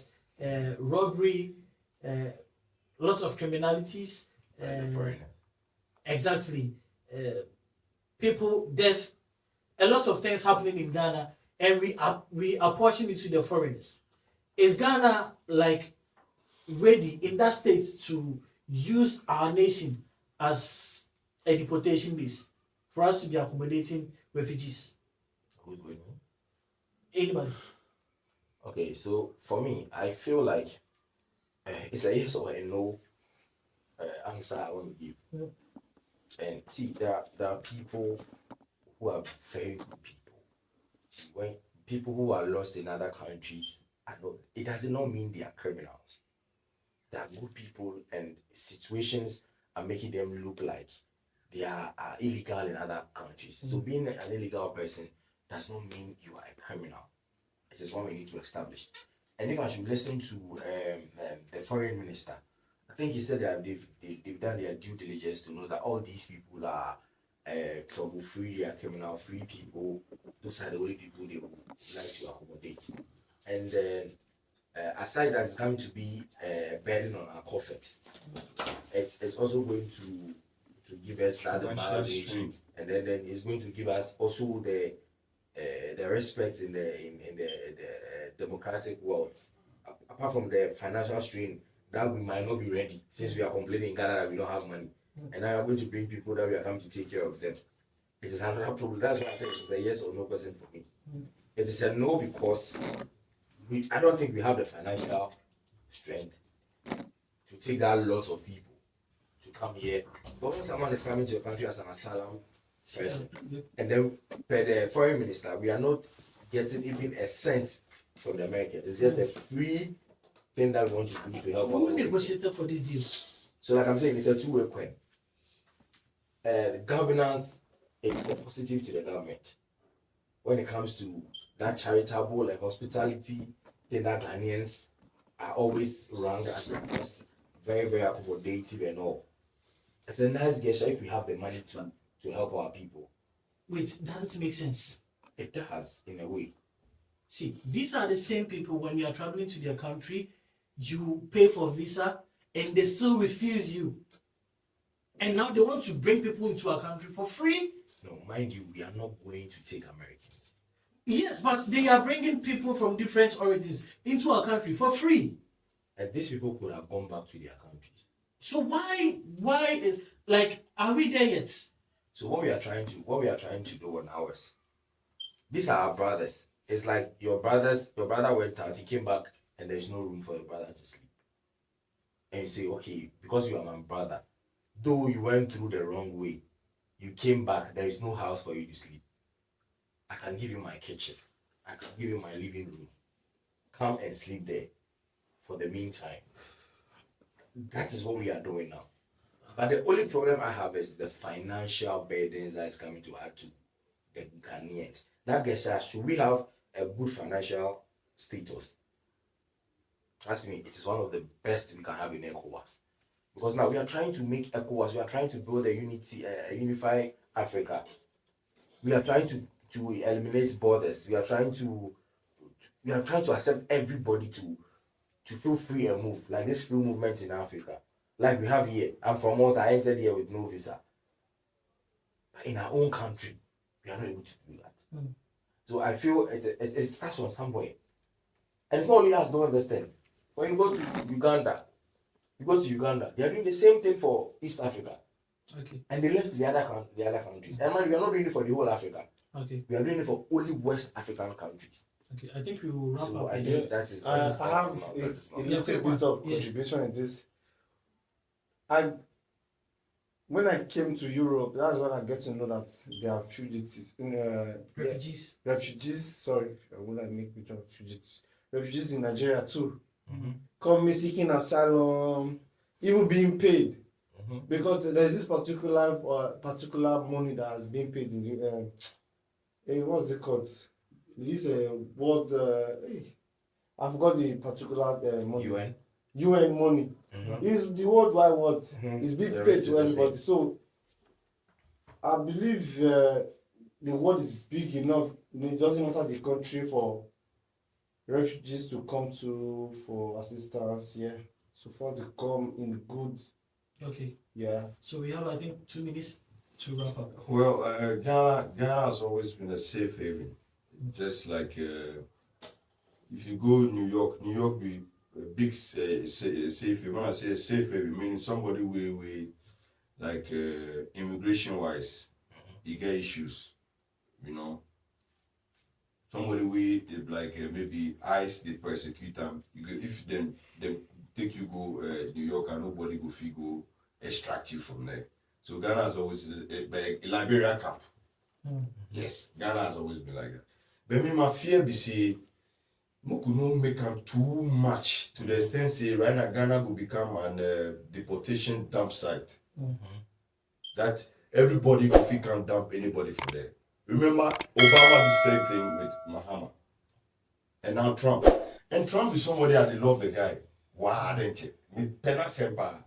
robbery, lots of criminalities. Exactly. People, death, a lot of things happening in Ghana, and we are pushing it to the foreigners. Is Ghana like ready in that state to use our nation as a deportation base for us to be accommodating refugees? Who's going on? Anybody? Okay, so for me, I feel like it's a yes or a no answer I want to give. And see, there are people who are very good people. See, when people who are lost in other countries, it does not mean they are criminals. They are good people, and situations are making them look like they are illegal in other countries. So being an illegal person does not mean you are a criminal. It is one we need to establish. And if I should listen to the foreign minister, I think he said that they've done their due diligence to know that all these people are trouble-free, they are criminal-free people. Those are the only people they would like to accommodate. And then, aside that, it's going to be a burden on our coffers. It's also going to give us that mileage, and then it's going to give us also the respect in the democratic world. Apart from the financial strain that we might not be ready, since we are complaining in Ghana that we don't have money, and now we are going to bring people that we are coming to take care of them. It is another problem. That's why I say it is a yes or no question for me. It is a no because I don't think we have the financial strength to take that lot of people to come here. But when someone is coming to your country as an asylum person, and then per the foreign minister, we are not getting even a cent from the Americans. It's just a free thing that we want to do to help. Who negotiated for this deal? So, like I'm saying, it's a two-way coin. The governance is a positive to the government when it comes to that charitable and hospitality thing that Ghanaians are always ranked as the best, very, very accommodative and all. It's a nice gesture if we have the money to help our people. Wait, does it make sense? It does, in a way. See, these are the same people when you are traveling to their country, you pay for visa and they still refuse you. And now they want to bring people into our country for free? No, mind you, we are not going to take Americans. Yes, but they are bringing people from different origins into our country for free. And these people could have gone back to their countries. So why is, like, are we there yet? So what we are trying to do on ours, these are our brothers. It's like your brother went out, he came back, and there's no room for your brother to sleep. And you say, okay, because you are my brother, though you went through the wrong way, you came back, there is no house for you to sleep. I can give you my kitchen. I can give you my living room. Come and sleep there for the meantime. That is what we are doing now. But the only problem I have is the financial burdens that is coming to add to the Ghanaians. That gets us, should we have a good financial status? Trust me, it is one of the best we can have in ECOWAS. Because now we are trying to make ECOWAS, we are trying to build a unify Africa. We are trying to eliminate borders. We are trying to accept everybody to feel free and move. Like this free movement in Africa. Like we have here. I'm from Malta, I entered here with no visa. But in our own country, we are not able to do that. So I feel it starts from somewhere. And it's not only us, don't understand. When you go to Uganda, they are doing the same thing for East Africa. Okay. And they left the other countries. And man, we are not doing it for the whole Africa. Okay. We are doing it for only West African countries. Okay. I think we will wrap So up. I think that is I have that a is not- little take bit of one. Yeah. contribution in this. When I came to Europe, that's when I get to know that there are fugitives, Refugees. refugees. Sorry, I will not make picture of fugitives. Refugees in Nigeria too, Mhm. come seeking asylum, even being paid, Mhm. because there's this particular money that has been paid in the what's it called? This word. I forgot the particular money. UN money. Is the worldwide word. It's being The paid rate to is the everybody. same. So I believe the world is big enough. It doesn't matter the country for refugees to come to for assistance. Yeah, so far they come in good. Okay. Yeah. So we have, I think, 2 minutes to wrap up. Well, Ghana has always been a safe haven. Just like if you go New York be a big safe haven. When I say a safe haven, meaning somebody we like immigration wise, you get issues, you know. Somebody we like maybe ICE they persecute them. You go, if them take you go New York and nobody go fee go extract you from there. So Ghana has always a Liberia camp. Yes, Ghana has always been like that. But me, my fear be say, we could not make them too much to the extent say right now Ghana will become an deportation dump site. That everybody could fit can dump anybody from there. Remember, Obama did the same thing with Mahama. And now Trump. And Trump is somebody I love the guy. Wow, don't you? Me pena sempa.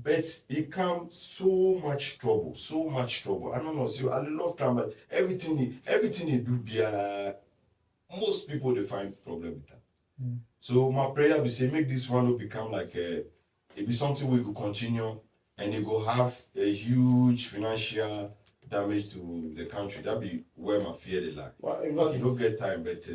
But he comes so much trouble. I don't know. See, I love Trump, but everything he do be most people they find problem with that. So my prayer be say make this one will become like it be something we could continue and it will have a huge financial damage to the country. That be where my fear they lie. Well, You don't get time, but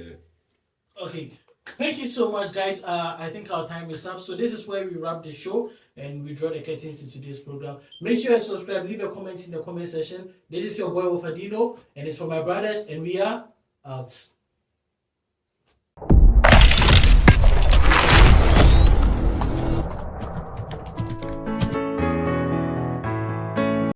Okay. Thank you so much, guys. I think our time is up. So this is where we wrap the show and we draw the curtains to today's program. Make sure you subscribe, leave your comments in the comment section. This is your boy Wofadino, and it's for my brothers, and we are out.